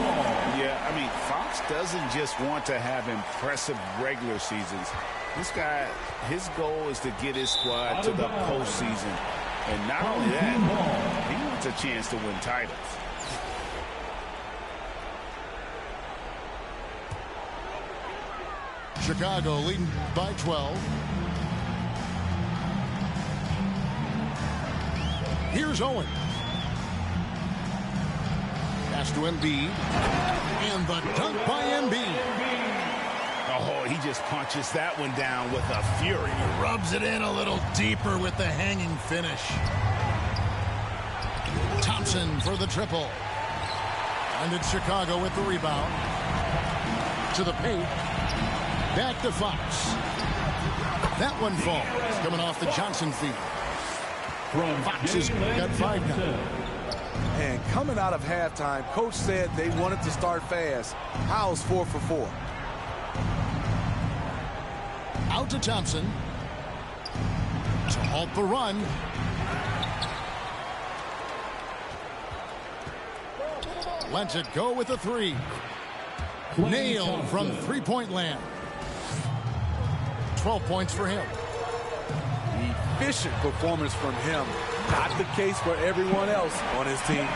Yeah, I mean, Fox doesn't just want to have impressive regular seasons. This guy, his goal is to get his squad to the postseason. And not only that, he wants a chance to win titles. Chicago leading by 12. Here's Owen. Pass to Embiid. And the dunk by Embiid. Oh, he just punches that one down with a fury. He rubs it in a little deeper with the hanging finish. Thompson for the triple. And it's Chicago with the rebound. To the paint. Back to Fox. That one falls. Coming off the Johnson feed. Fox has got 5 now. And coming out of halftime, Coach said they wanted to start fast. How's 4 for 4? Out to Thompson. To halt the run. Lets it go with a 3. Nailed from three-point land. 12 points for him. Efficient performance from him. Not the case for everyone else on his team.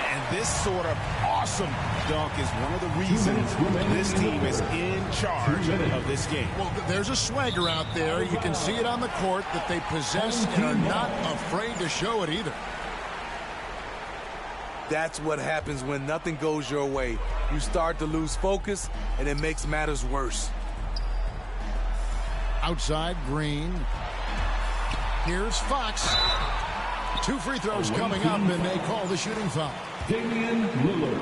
And this sort of awesome dunk is one of the reasons this team is in charge of this game. Well, there's a swagger out there. You can see it on the court that they possess and are not afraid to show it either. That's what happens when nothing goes your way. You start to lose focus, and it makes matters worse. Outside, Green. Here's Fox. 2 free throws coming up, and they call the shooting foul. Damian Lillard.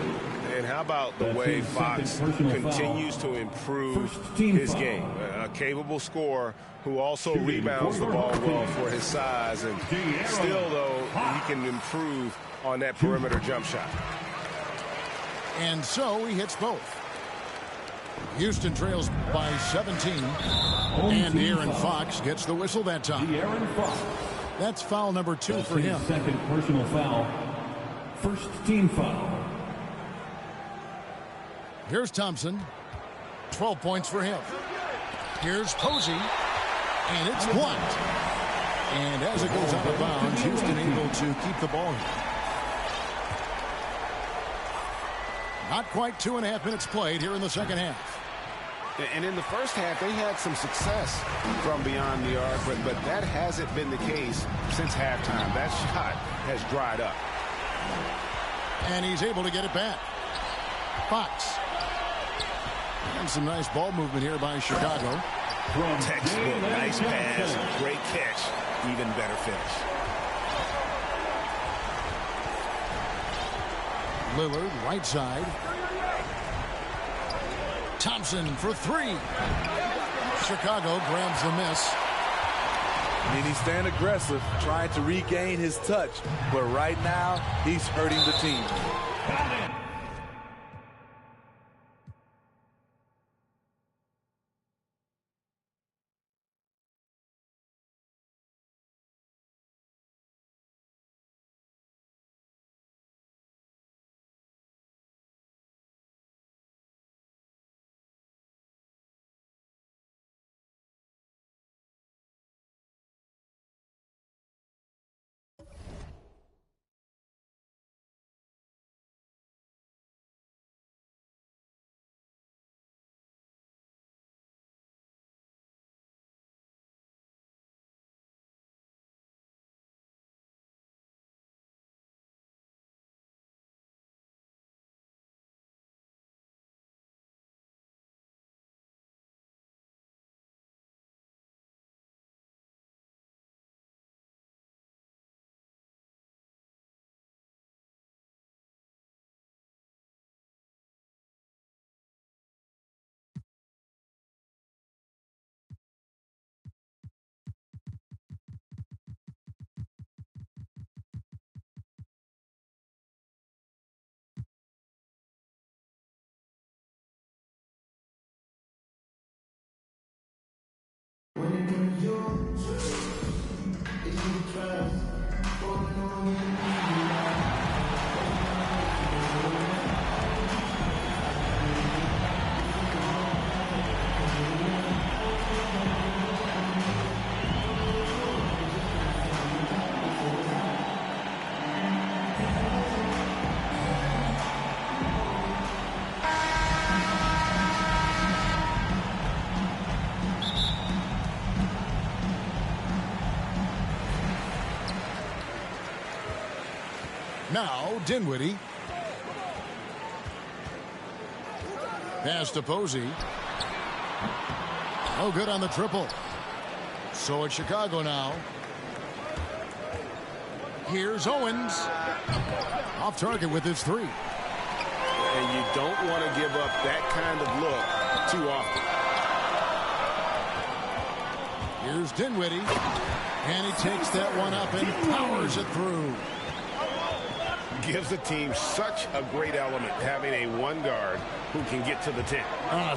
And how about the way Fox continues to improve his game? A capable scorer who also rebounds the ball well for his size. And still, though, he can improve on that perimeter jump shot. And so he hits both. Houston trails by 17. And De'Aaron Fox gets the whistle that time. That's foul number 2 for him. Second personal foul. First team foul. Here's Thompson. 12 points for him. Here's Posey. And it's blocked. And as it goes out of bounds, Houston able to keep the ball here. Not quite 2.5 minutes played here in the second half. And in the first half, they had some success from beyond the arc, but that hasn't been the case since halftime. That shot has dried up. And he's able to get it back. Fox. And some nice ball movement here by Chicago. Textbook, nice pass, great catch, even better finish. Lillard, right side. Thompson for 3. Chicago grabs the miss. And he's staying aggressive, trying to regain his touch. But right now, he's hurting the team. Now, Dinwiddie. Pass to Posey. No good on the triple. So it's Chicago now. Here's Owens. Off target with his 3. And you don't want to give up that kind of look too often. Here's Dinwiddie. And he takes that one up and powers it through. Gives the team such a great element having a one guard who can get to the 10.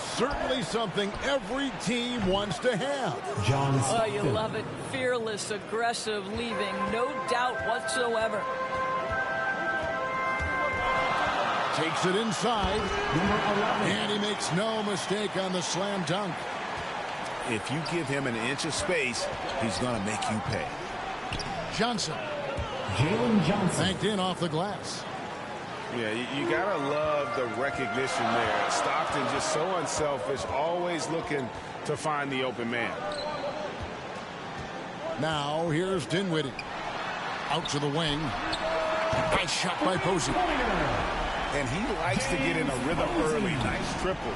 Certainly something every team wants to have. Oh, you love it. Fearless, aggressive, leaving no doubt whatsoever. Takes it inside. And he makes no mistake on the slam dunk. If you give him an inch of space, he's going to make you pay. Johnson. Jalen Johnson. Banked in off the glass. Yeah, you got to love the recognition there. Stockton just so unselfish, always looking to find the open man. Now here's Dinwiddie. Out to the wing. Nice shot by Posey. And he likes to get in a rhythm early. Nice triple.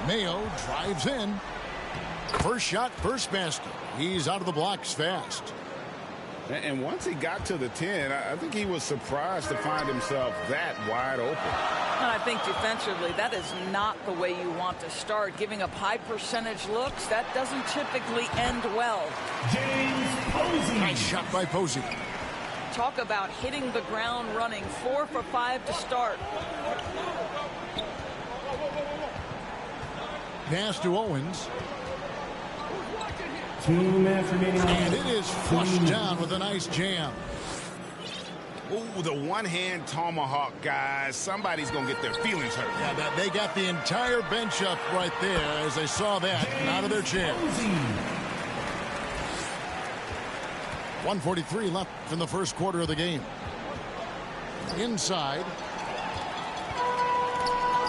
Mayo drives in. First shot, first basket. He's out of the blocks fast. And once he got to the 10, I think he was surprised to find himself that wide open. And I think defensively, that is not the way you want to start. Giving up high percentage looks, that doesn't typically end well. James Posey. Nice shot by Posey. Talk about hitting the ground running. 4 for 5 to start. Pass to Owens. 2 minutes remaining. And it is flushed down with a nice jam. Ooh, the one-hand tomahawk, guys. Somebody's going to get their feelings hurt. Yeah, they got the entire bench up right there as they saw that and out of their chairs. 1:43 left in the first quarter of the game. Inside.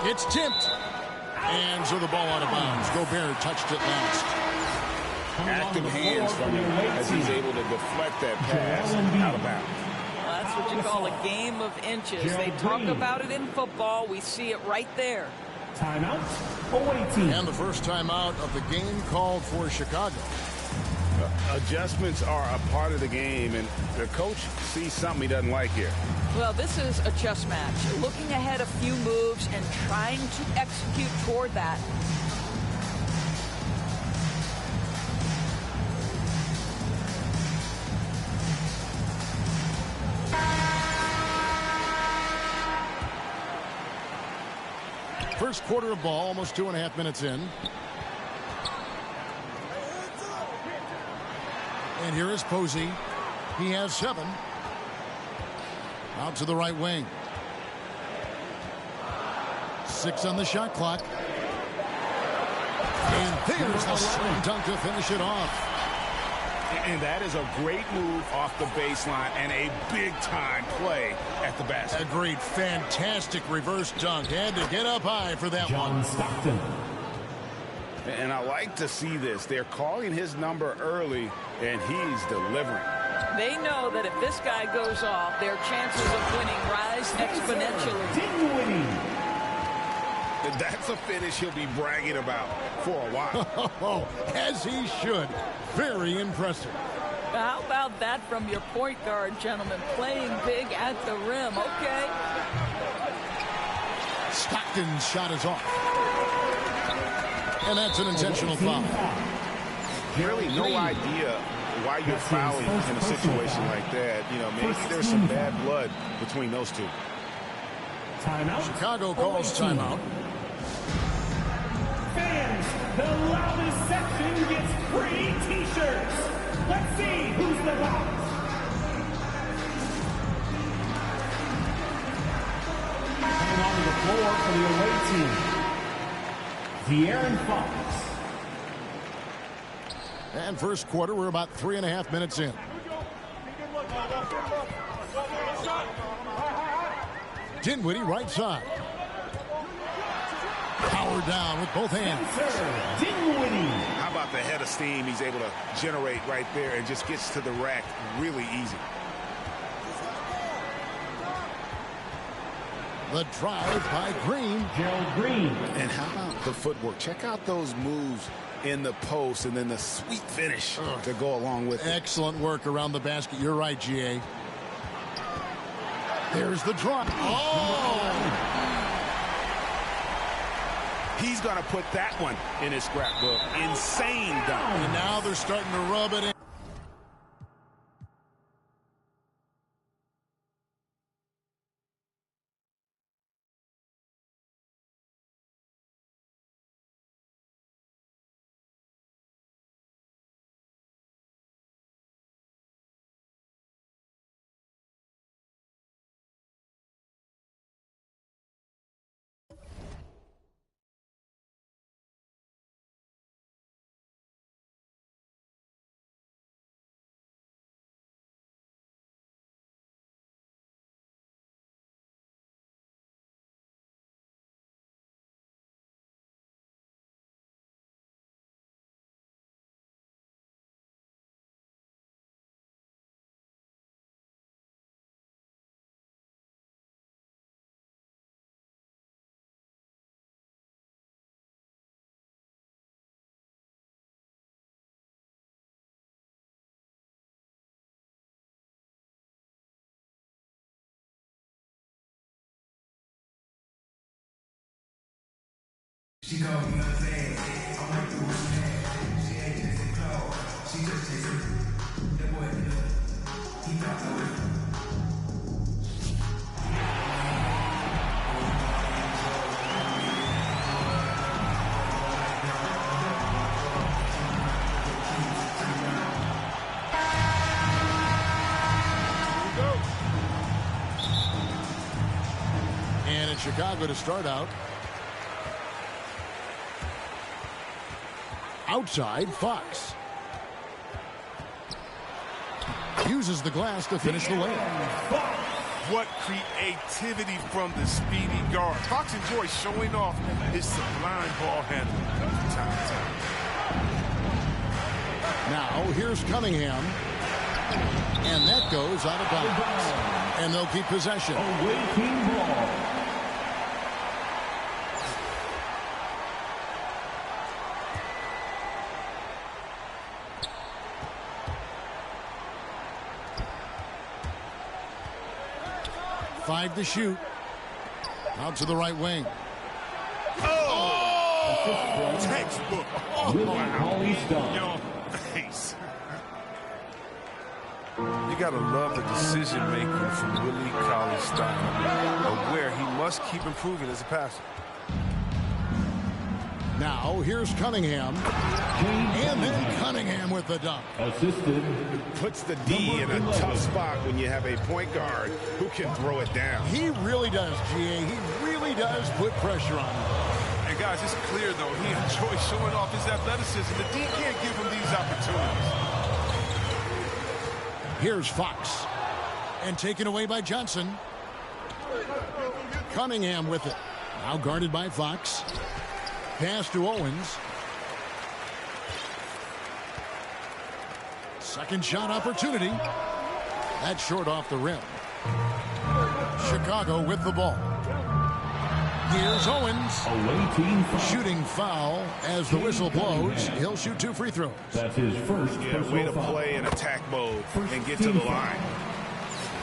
It's tipped. And so the ball out of bounds. Gobert touched it last. Active hands from him as he's able to deflect that pass out of bounds. Well, that's what you call a game of inches. They talk about it in football. We see it right there. Timeout. Awaiting. And the first timeout of the game called for Chicago. Adjustments are a part of the game, and the coach sees something he doesn't like here. Well, this is a chess match. Looking ahead a few moves and trying to execute toward that. First quarter of ball, almost 2.5 minutes in. And here is Posey. He has 7. Out to the right wing. 6 on the shot clock. And there's the slam dunk to finish it off. And that is a great move off the baseline and a big-time play at the basket. Agreed. Fantastic reverse dunk. Had to get up high for that John one. Stockton. And I like to see this. They're calling his number early, and he's delivering. They know that if this guy goes off, their chances of winning rise exponentially. Dinwiddie. That's a finish he'll be bragging about for a while. As he should. Very impressive. How about that from your point guard, gentlemen? Playing big at the rim. Okay. Stockton's shot is off. And that's an intentional foul. Really no idea why you're fouling in a situation like that. You know, maybe there's some bad blood between those two. Timeout. Chicago calls timeout. Fans, the loudest section gets free T-shirts. Let's see who's the boss. Coming onto the floor for the away team, De'Aaron Fox. And first quarter, we're about 3.5 minutes in. Dinwiddie right side. Power down with both hands. Dinwiddie. How about the head of steam he's able to generate right there and just gets to the rack really easy. The drive by Green. Gerald Green. And how about the footwork? Check out those moves in the post and then the sweet finish to go along with it. Excellent work around the basket. You're right, GA. There's the drop. Oh! He's going to put that one in his scrapbook. Insane dunk. And now they're starting to rub it in. She called me unfair. I went through a snare. She ain't just a call. She just takes it. That boy, he thought I was. And in Chicago to start out. Outside, Fox. Uses the glass to finish the layup. What creativity from the speedy guard. Fox enjoys showing off his sublime ball handling. Now, here's Cunningham. And that goes out of bounds. And they'll keep possession. Away team ball. Five to shoot. Out to the right wing. Oh! Textbook. Oh, wow. Yo, thanks. You got to love the decision-making from Willie Cauley-Stein of where he must keep improving as a passer. Now, here's Cunningham. And then Cunningham with the dunk. Assisted. Puts the D in a tough spot when you have a point guard who can throw it down. He really does, GA. He really does put pressure on him. And guys, it's clear, though, he enjoys showing off his athleticism. The D can't give him these opportunities. Here's Fox. And taken away by Johnson. Cunningham with it. Now guarded by Fox. Pass to Owens. Second shot opportunity. That's short off the rim. Chicago with the ball. Here's Owens. Away team foul. Shooting foul as the whistle blows. He'll shoot 2 free throws. That's his first Way to foul. play in attack mode and get to the line.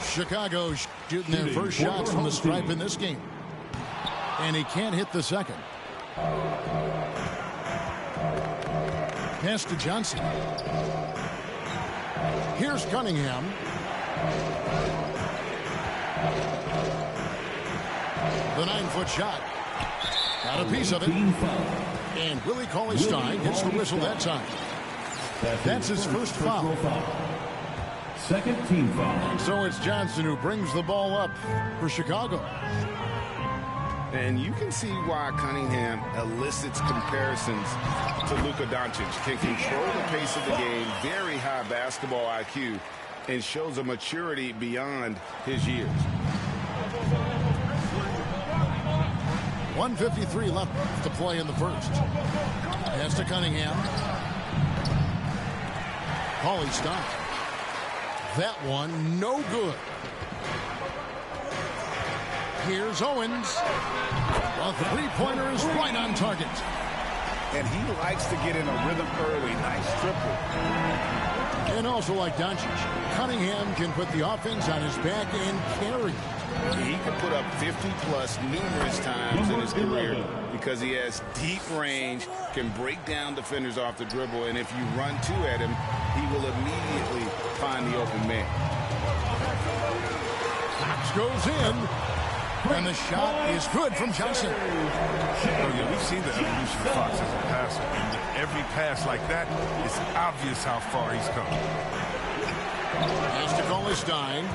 Chicago shooting their first shots from the stripe in this game. And he can't hit the second. Pass to Johnson. Here's Cunningham. The 9-foot shot. Got a piece of it. And Willie Cauley-Stein gets the whistle that time. That's his first foul. Second team foul. So it's Johnson who brings the ball up for Chicago. And you can see why Cunningham elicits comparisons to Luka Doncic. Can control the pace of the game, very high basketball IQ, and shows a maturity beyond his years. 1:53 left to play in the first. Pass to Cunningham. Cauley-Stein. That one, no good. Here's Owens. A three-pointer is right on target. And he likes to get in a rhythm early. Nice triple. And also like Doncic, Cunningham can put the offense on his back and carry. He can put up 50-plus numerous times in his career because he has deep range, can break down defenders off the dribble, and if you run two at him, he will immediately find the open man. Fox goes in. And the shot is good from Johnson. Oh, yeah, we've seen the evolution of Fox as a passer. And with every pass like that, it's obvious how far he's come. Pass to Cauley-Stein.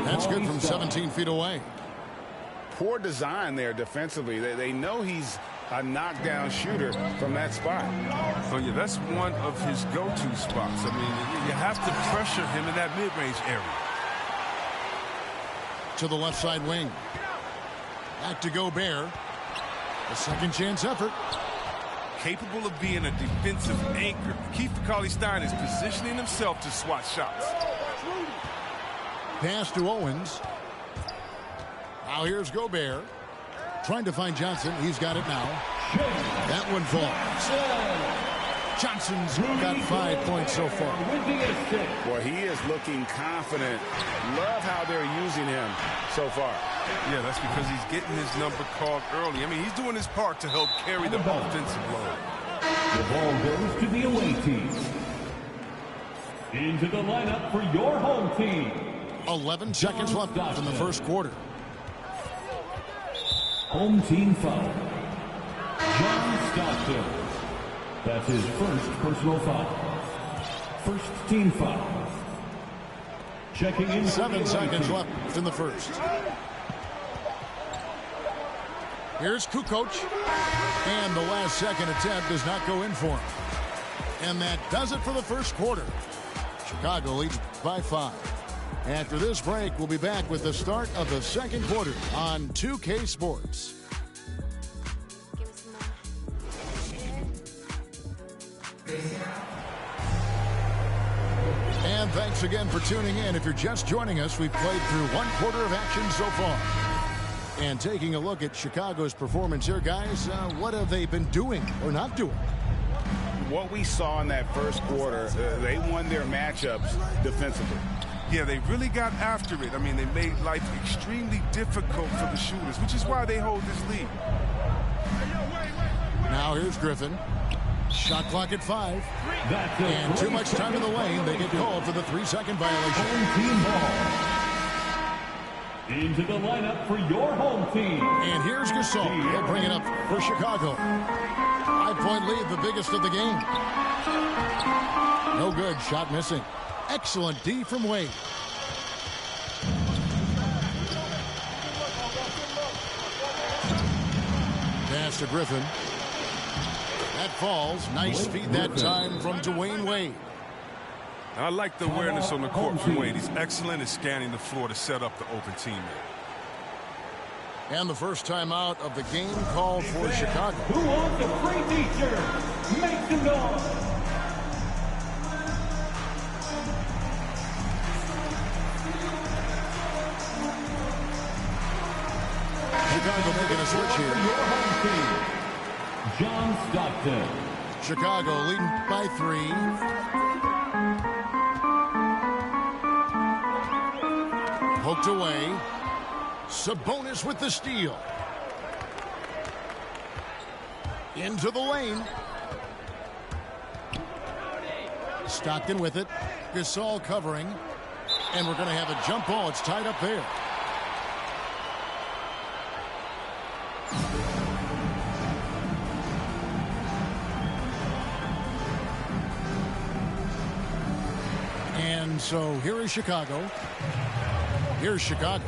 That's good from 17 feet away. Poor design there defensively. They know he's a knockdown shooter from that spot. Oh, yeah, that's one of his go-to spots. I mean, you have to pressure him in that mid-range area. To the left side wing. Back to Gobert. A second chance effort. Capable of being a defensive anchor. Key for Cauley-Stein is positioning himself to swat shots. Pass to Owens. Now here's Gobert. Trying to find Johnson. He's got it now. That one falls. Johnson's got 5 points so far. Well, he is looking confident. Love how they're using him so far. Yeah, that's because he's getting his number called early. I mean, he's doing his part to help carry the offensive load. The ball goes to the away team. Into the lineup for your home team. 11 seconds left in the first quarter. Home team foul. John Stockton. That's his first personal foul. First team foul. Checking in. 7 seconds left in the first. Here's Kukoc. And the last second attempt does not go in for him. And that does it for the first quarter. Chicago leads by 5. After this break, we'll be back with the start of the second quarter on 2K Sports. And thanks again for tuning in. If you're just joining us, we've played through 1 quarter of action so far. And taking a look at Chicago's performance here, guys, what have they been doing or not doing? What we saw in that first quarter, they won their matchups defensively. Yeah, they really got after it. I mean, they made life extremely difficult for the shooters, which is why they hold this lead. Now here's Griffin. Shot clock at 5. And too much time in the lane. They get called for the 3-second violation. Home team ball. Into the lineup for your home team. And here's Gasol. He'll bring it up for Chicago. 5-point lead, the biggest of the game. No good. Shot missing. Excellent D from Wade. Pass to Griffin. That falls. Nice feed that time from Dwayne Wade. I like the awareness on the court from Wade. He's excellent at scanning the floor to set up the open teammate. And the first time out of the game called for Chicago. Who wants a free t-shirt? Make some noise. Chicago making a switch here. Your home team. John Stockton. Chicago leading by 3. Poked away. Sabonis with the steal. Into the lane. Stockton with it. Gasol covering. And we're going to have a jump ball. It's tied up there. And so here is Chicago. Here's Chicago.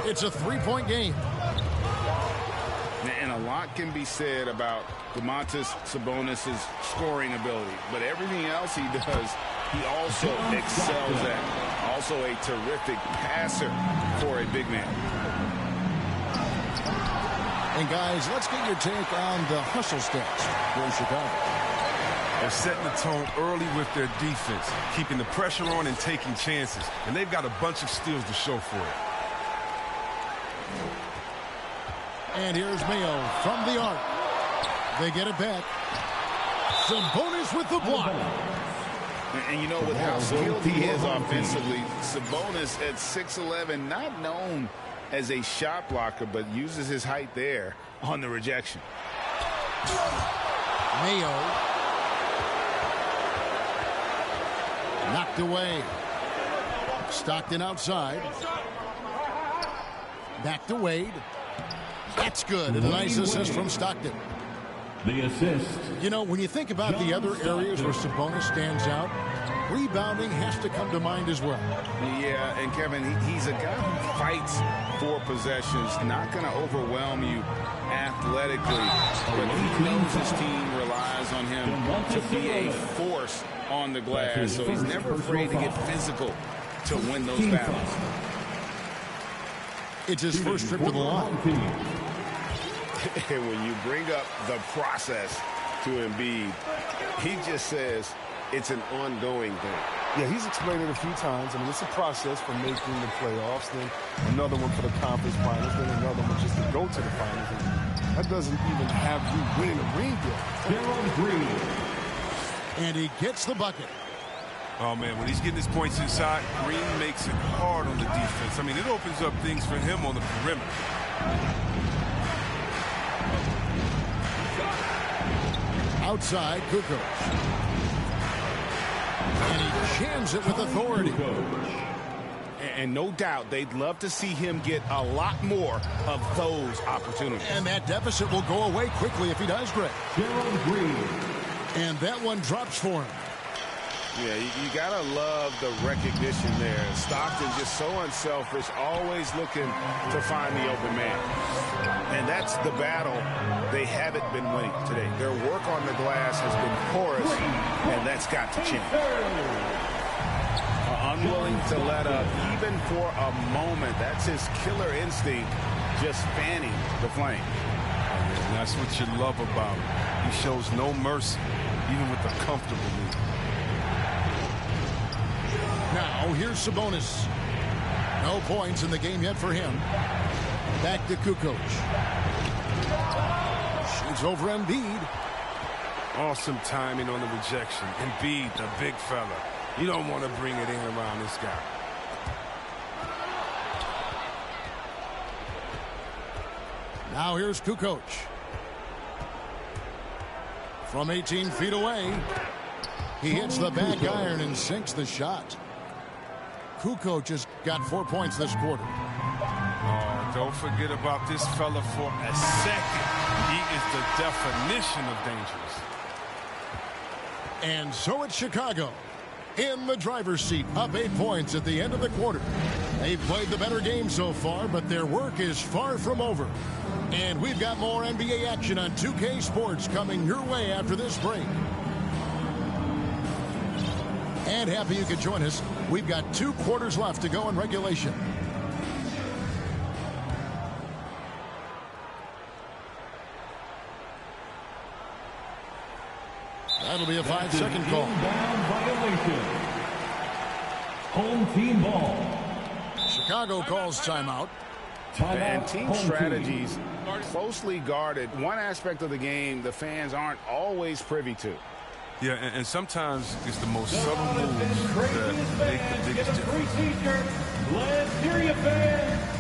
It's a 3-point game. And a lot can be said about Domantas Sabonis' scoring ability. But everything else he does, he also excels at. Also a terrific passer for a big man. And guys, let's get your take on the hustle stats for Chicago. They're setting the tone early with their defense, keeping the pressure on and taking chances. And they've got a bunch of steals to show for it. And here's Mayo from the arc. They get it back. Sabonis with the block. And you know, with how skilled he is offensively, Sabonis at 6'11", not known as a shot blocker, but uses his height there on the rejection. Mayo. Knocked away. Stockton outside. Back to Wade. That's good. And a nice assist from Stockton. The assist. You know, when you think about the other areas where Sabonis stands out, rebounding has to come to mind as well. Yeah, and Kevin, he's a guy who fights for possessions, not going to overwhelm you athletically, but he knows his team relies on him to be a force on the glass, so he's never afraid to get physical to win those battles. It's his first trip to the line. And when you bring up the process to Embiid, he just says it's an ongoing thing. Yeah, he's explained it a few times. I mean, it's a process for making the playoffs, then another one for the conference finals, then another one just to go to the finals. And that doesn't even have you winning a ring yet. Gerald Green. And he gets the bucket. Oh, man, when he's getting his points inside, Green makes it hard on the defense. I mean, it opens up things for him on the perimeter. Outside, Kukoc. And he jams it with authority. And no doubt they'd love to see him get a lot more of those opportunities. And that deficit will go away quickly if he does, Greg. Gerald Green. And that one drops for him. Yeah, you got to love the recognition there. Stockton just so unselfish, always looking to find the open man. And that's the battle they haven't been winning today. Their work on the glass has been porous, and that's got to change. Unwilling to let up even for a moment. That's his killer instinct, just fanning the flame. And that's what you love about him. He shows no mercy, even with a comfortable lead. Now, here's Sabonis. No points in the game yet for him. Back to Kukoc. Shoots over Embiid. Awesome timing on the rejection. Embiid, the big fella. You don't want to bring it in around this guy. Now here's Kukoc. From 18 feet away. He hits the back iron and sinks the shot. Kukoc has got 4 points this quarter. Oh, don't forget about this fella for a second. He is the definition of dangerous. And so it's Chicago in the driver's seat, up 8 points at the end of the quarter. They've played the better game so far, but their work is far from over. And we've got more NBA action on 2K Sports coming your way after this break. And happy you could join us. We've got 2 quarters left to go in regulation. That'll be a 5-second call. Violation. Home team ball. Chicago calls timeout. And team strategies closely guarded. One aspect of the game the fans aren't always privy to. Yeah, and sometimes it's the most subtle moves that make the biggest difference. Let's hear you, fans.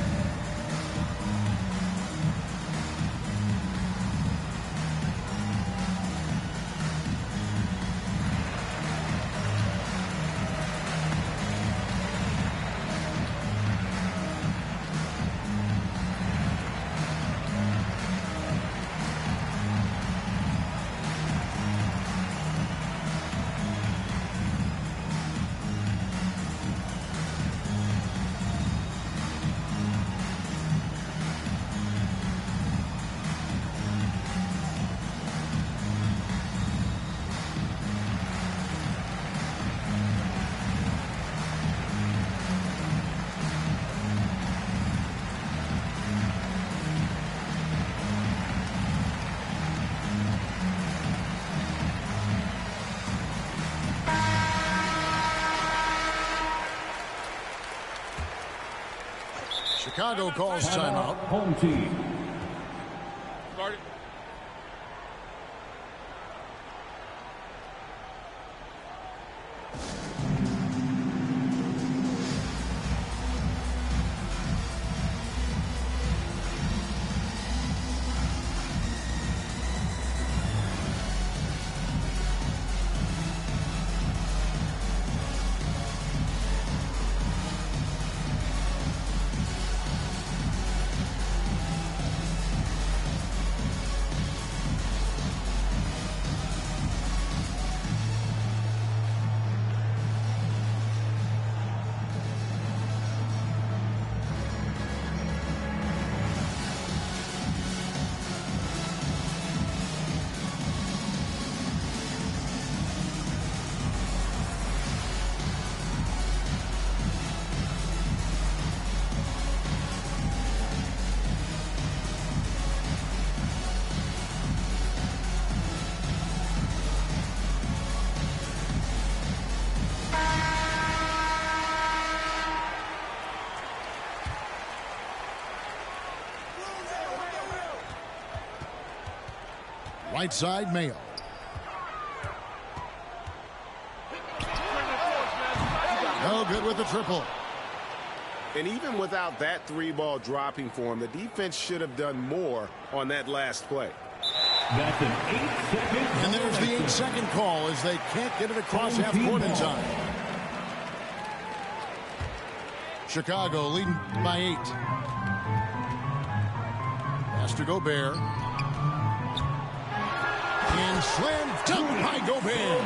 Chicago calls timeout. Home team. Right side, Mayo. No good with the triple. And even without that three-ball dropping for him, the defense should have done more on that last play. That's an 8-second. And there's the 8-second call as they can't get it across half court in time. Chicago leading by 8. Pass to Gobert. And slam dunk by Gobert.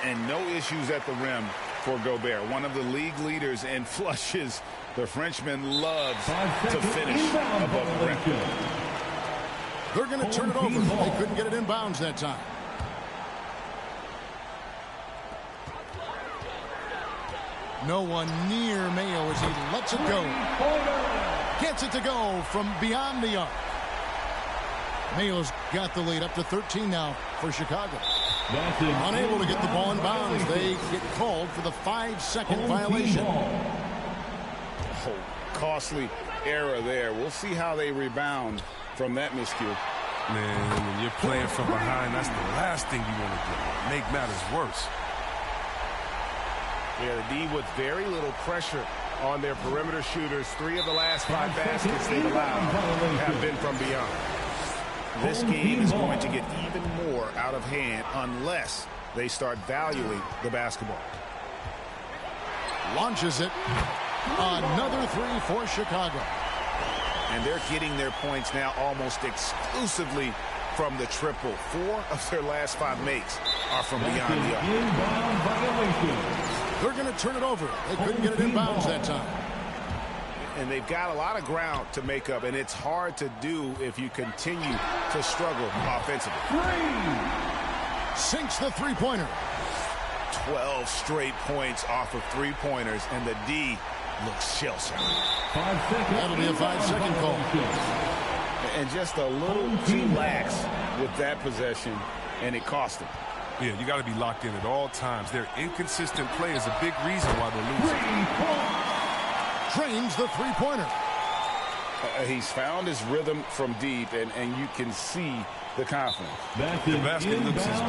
And no issues at the rim for Gobert. One of the league leaders in flushes. The Frenchman loves to finish above the rim. They're going to turn it over. They couldn't get it in bounds that time. No one near Mayo as he lets it go. Gets it to go from beyond the arc. Mayo's got the lead up to 13 now for Chicago. Unable to get the ball in bounds. They get called for the 5-second violation. Oh, costly error there. We'll see how they rebound from that miscue. Man, when you're playing from behind, that's the last thing you want to do. Make matters worse. Yeah, the D with very little pressure on their perimeter shooters. 3 of the last 5 baskets they've allowed have been from beyond. This game is going to get even more out of hand unless they start valuing the basketball. Launches it. Another 3 for Chicago. And they're getting their points now almost exclusively from the triple. 4 of their last 5 makes are from beyond the arc. They're going to turn it over. They couldn't get it in bounds that time. And they've got a lot of ground to make up, and it's hard to do if you continue to struggle offensively. Sinks the three-pointer. 12 straight points off of three-pointers, and the D looks shell-shocked. That'll be a 5-second call. And just a little too lax with that possession, and it cost them. Yeah, you got to be locked in at all times. Their inconsistent play is a big reason why they're losing. Drains the three-pointer. He's found his rhythm from deep, and you can see the confidence. The basket looks as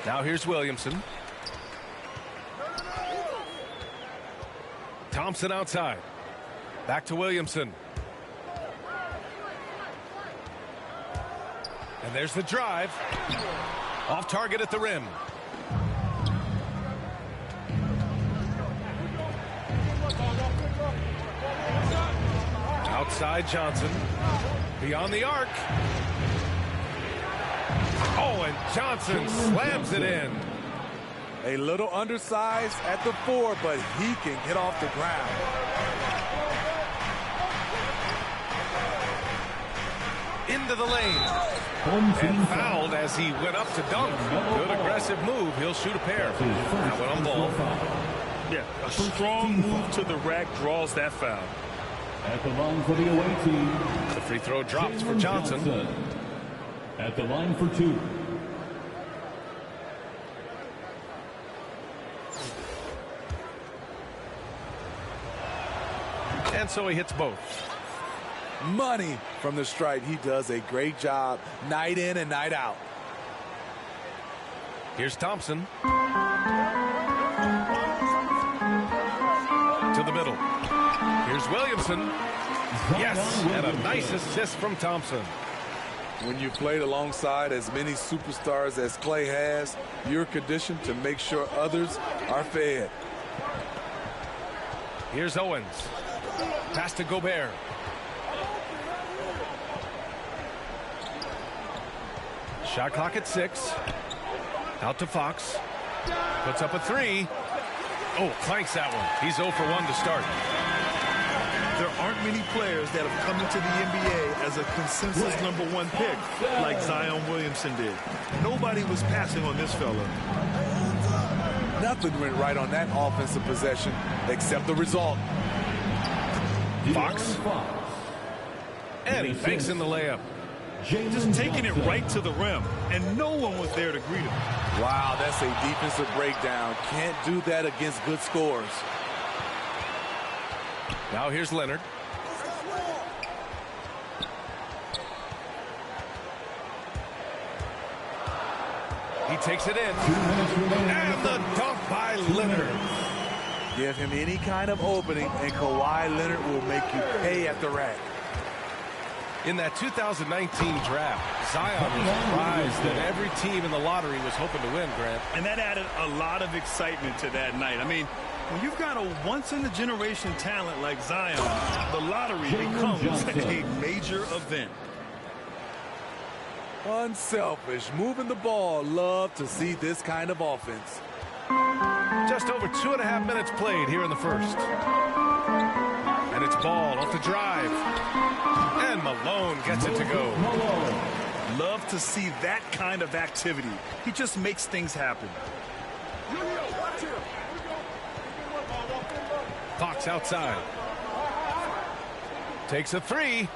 Now here's Williamson. Thompson outside. Back to Williamson. And there's the drive. Off target at the rim. Outside Johnson. Beyond the arc. Oh, and Johnson slams it in. A little undersized at the 4, but he can get off the ground. Into the lane. And fouled as he went up to dunk. Good aggressive move. He'll shoot a pair. That one on ball. Yeah, a strong move to the rack draws that foul. At the line for the away team. The free throw drops for Johnson. At the line for 2. And so he hits both. Money from the stripe. He does a great job night in and night out. Here's Thompson. To the middle. Here's Williamson. Yes, and a nice assist from Thompson. When you played alongside as many superstars as Clay has, you're conditioned to make sure others are fed. Here's Owens. Pass to Gobert. Shot clock at 6. Out to Fox. Puts up a 3. Oh, clanks that one. He's 0 for 1 to start. There aren't many players that have come into the NBA as a consensus #1 pick like Zion Williamson did. Nobody was passing on this fella. Nothing went right on that offensive possession except the result. Fox. And he fakes in the layup. Just taking it right to the rim, and no one was there to greet him. Wow, that's a defensive breakdown. Can't do that against good scores. Now here's Leonard. He takes it in. And the dunk by Leonard. Give him any kind of opening, and Kawhi Leonard will make you pay at the rack. In that 2019 draft, Zion was prized that every team in the lottery was hoping to win, Grant. And that added a lot of excitement to that night. I mean, when you've got a once-in-a-generation talent like Zion, the lottery becomes a major event. Unselfish, moving the ball. Love to see this kind of offense. Just over 2.5 minutes played here in the first. And it's Ball off the drive. And Malone gets it to go. Love to see that kind of activity. He just makes things happen. Fox outside. Takes a 3.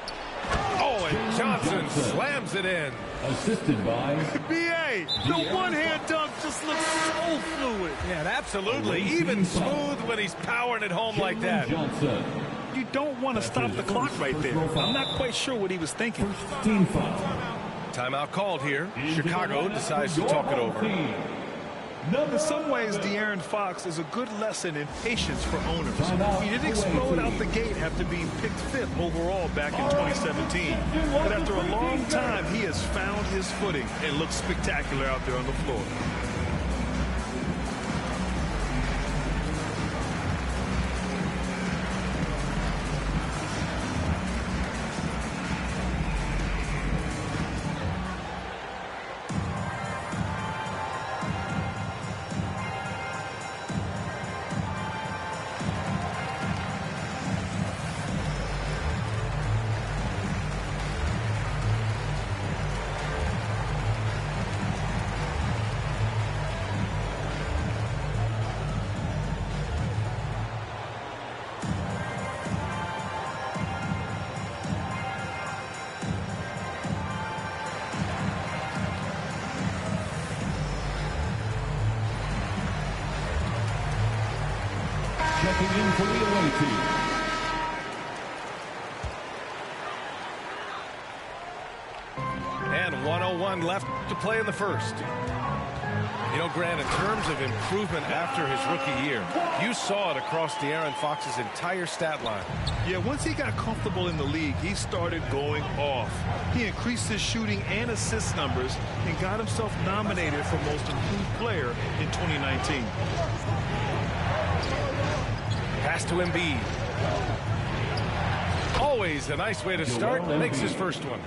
Oh, and Johnson slams it in. Assisted by B.A. The one-hand dunk just looks so fluid. Yeah, absolutely. Even smooth when he's powering it home like that. Johnson. You don't want to stop the clock right there. I'm not quite sure what he was thinking. Team foul. Timeout called here. Chicago decides to talk it over. In some ways, De'Aaron Fox is a good lesson in patience for owners. He didn't explode out the gate after being picked 5th overall back in 2017. But after a long time, he has found his footing and looks spectacular out there on the floor. Checking in for the away team. And 1:01 left to play in the first. You know, Grant, in terms of improvement after his rookie year, you saw it across De'Aaron Fox's entire stat line. Yeah, once he got comfortable in the league, he started going off. He increased his shooting and assist numbers and got himself nominated for Most Improved Player in 2019. Pass to Embiid. Always a nice way to start. Makes his first one.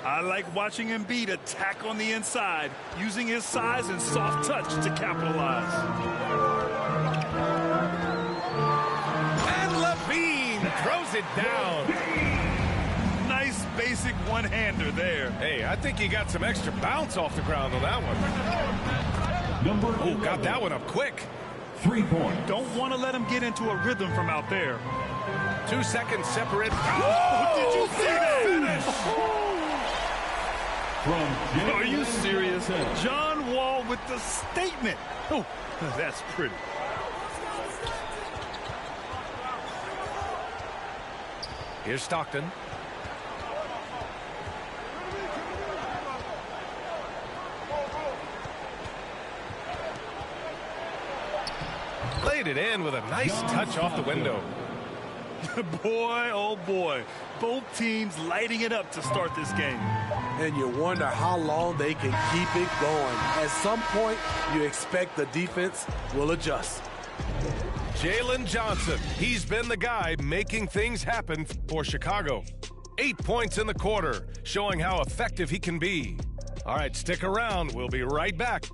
I like watching Embiid attack on the inside, using his size and soft touch to capitalize. And Levine throws it down. Nice basic one-hander there. Hey, I think he got some extra bounce off the ground on that one. Oh, got that one up quick. 3 points. Don't want to let him get into a rhythm from out there. 2 seconds separate. Oh, did you see that? Finish. Are you serious? John Wall with the statement. Oh, that's pretty. Here's Stockton. Laid it in with a nice touch off the window. Boy, oh boy. Both teams lighting it up to start this game. And you wonder how long they can keep it going. At some point, you expect the defense will adjust. Jalen Johnson, he's been the guy making things happen for Chicago. 8 points in the quarter, showing how effective he can be. All right, stick around. We'll be right back.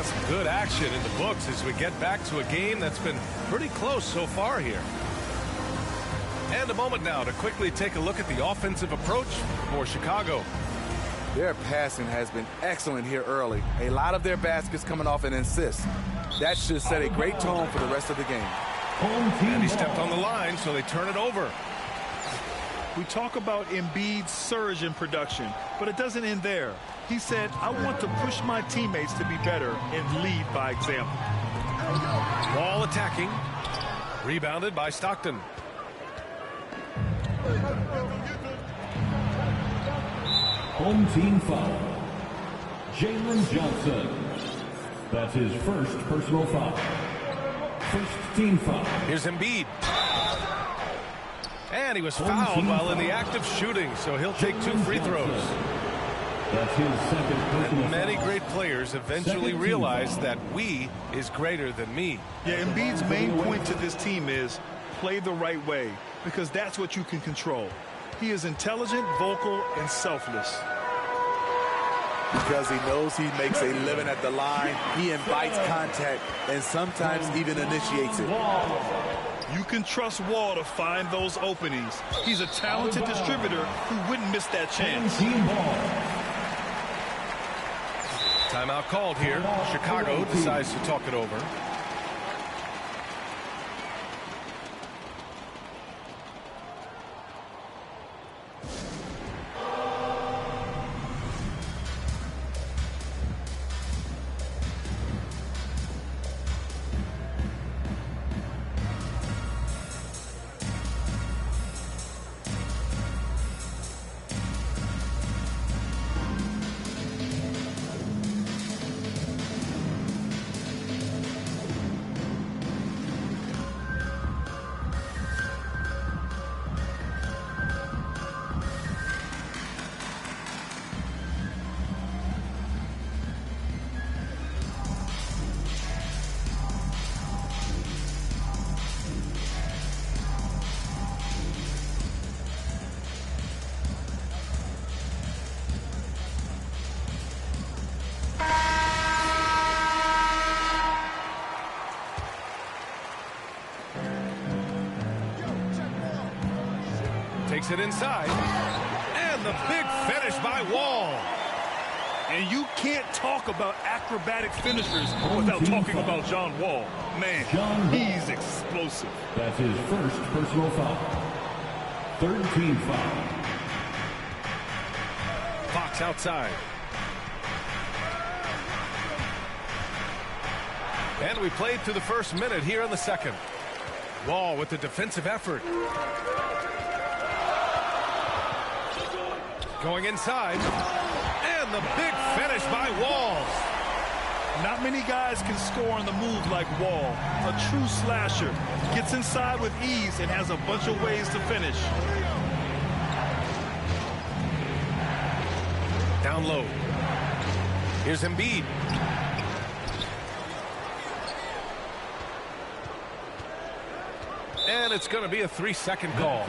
Some good action in the books as we get back to a game that's been pretty close so far here. And a moment now to quickly take a look at the offensive approach for Chicago. Their passing has been excellent here early. A lot of their baskets coming off an assist. That should set a great tone for the rest of the game. And he stepped on the line, so they turn it over. We talk about Embiid's surge in production, but it doesn't end there. He said, I want to push my teammates to be better and lead by example. Wall attacking. Rebounded by Stockton. Home team foul. Jalen Johnson. That's his first personal foul. First team foul. Here's Embiid. And he was fouled while in the act of shooting, so he'll take 2 free throws. That's his second personal And many foul. great players eventually realize that we is greater than me. Yeah, Embiid's main point to this team is play the right way, because that's what you can control. He is intelligent, vocal, and selfless. Because he knows he makes a living at the line, he invites contact and sometimes even initiates it. You can trust Wall to find those openings. He's a talented distributor who wouldn't miss that chance. Timeout called here. Chicago decides to talk it over. Takes it inside. And the big finish by Wall. And you can't talk about acrobatic finishers without talking about John Wall. Man, he's explosive. That's his first personal foul. Third team foul. Fox outside. And we played through the first minute here in the second. Wall with the defensive effort. Going inside. And the big finish by Wall. Not many guys can score on the move like Wall. A true slasher. Gets inside with ease and has a bunch of ways to finish. Down low. Here's Embiid. And it's going to be a 3-second call.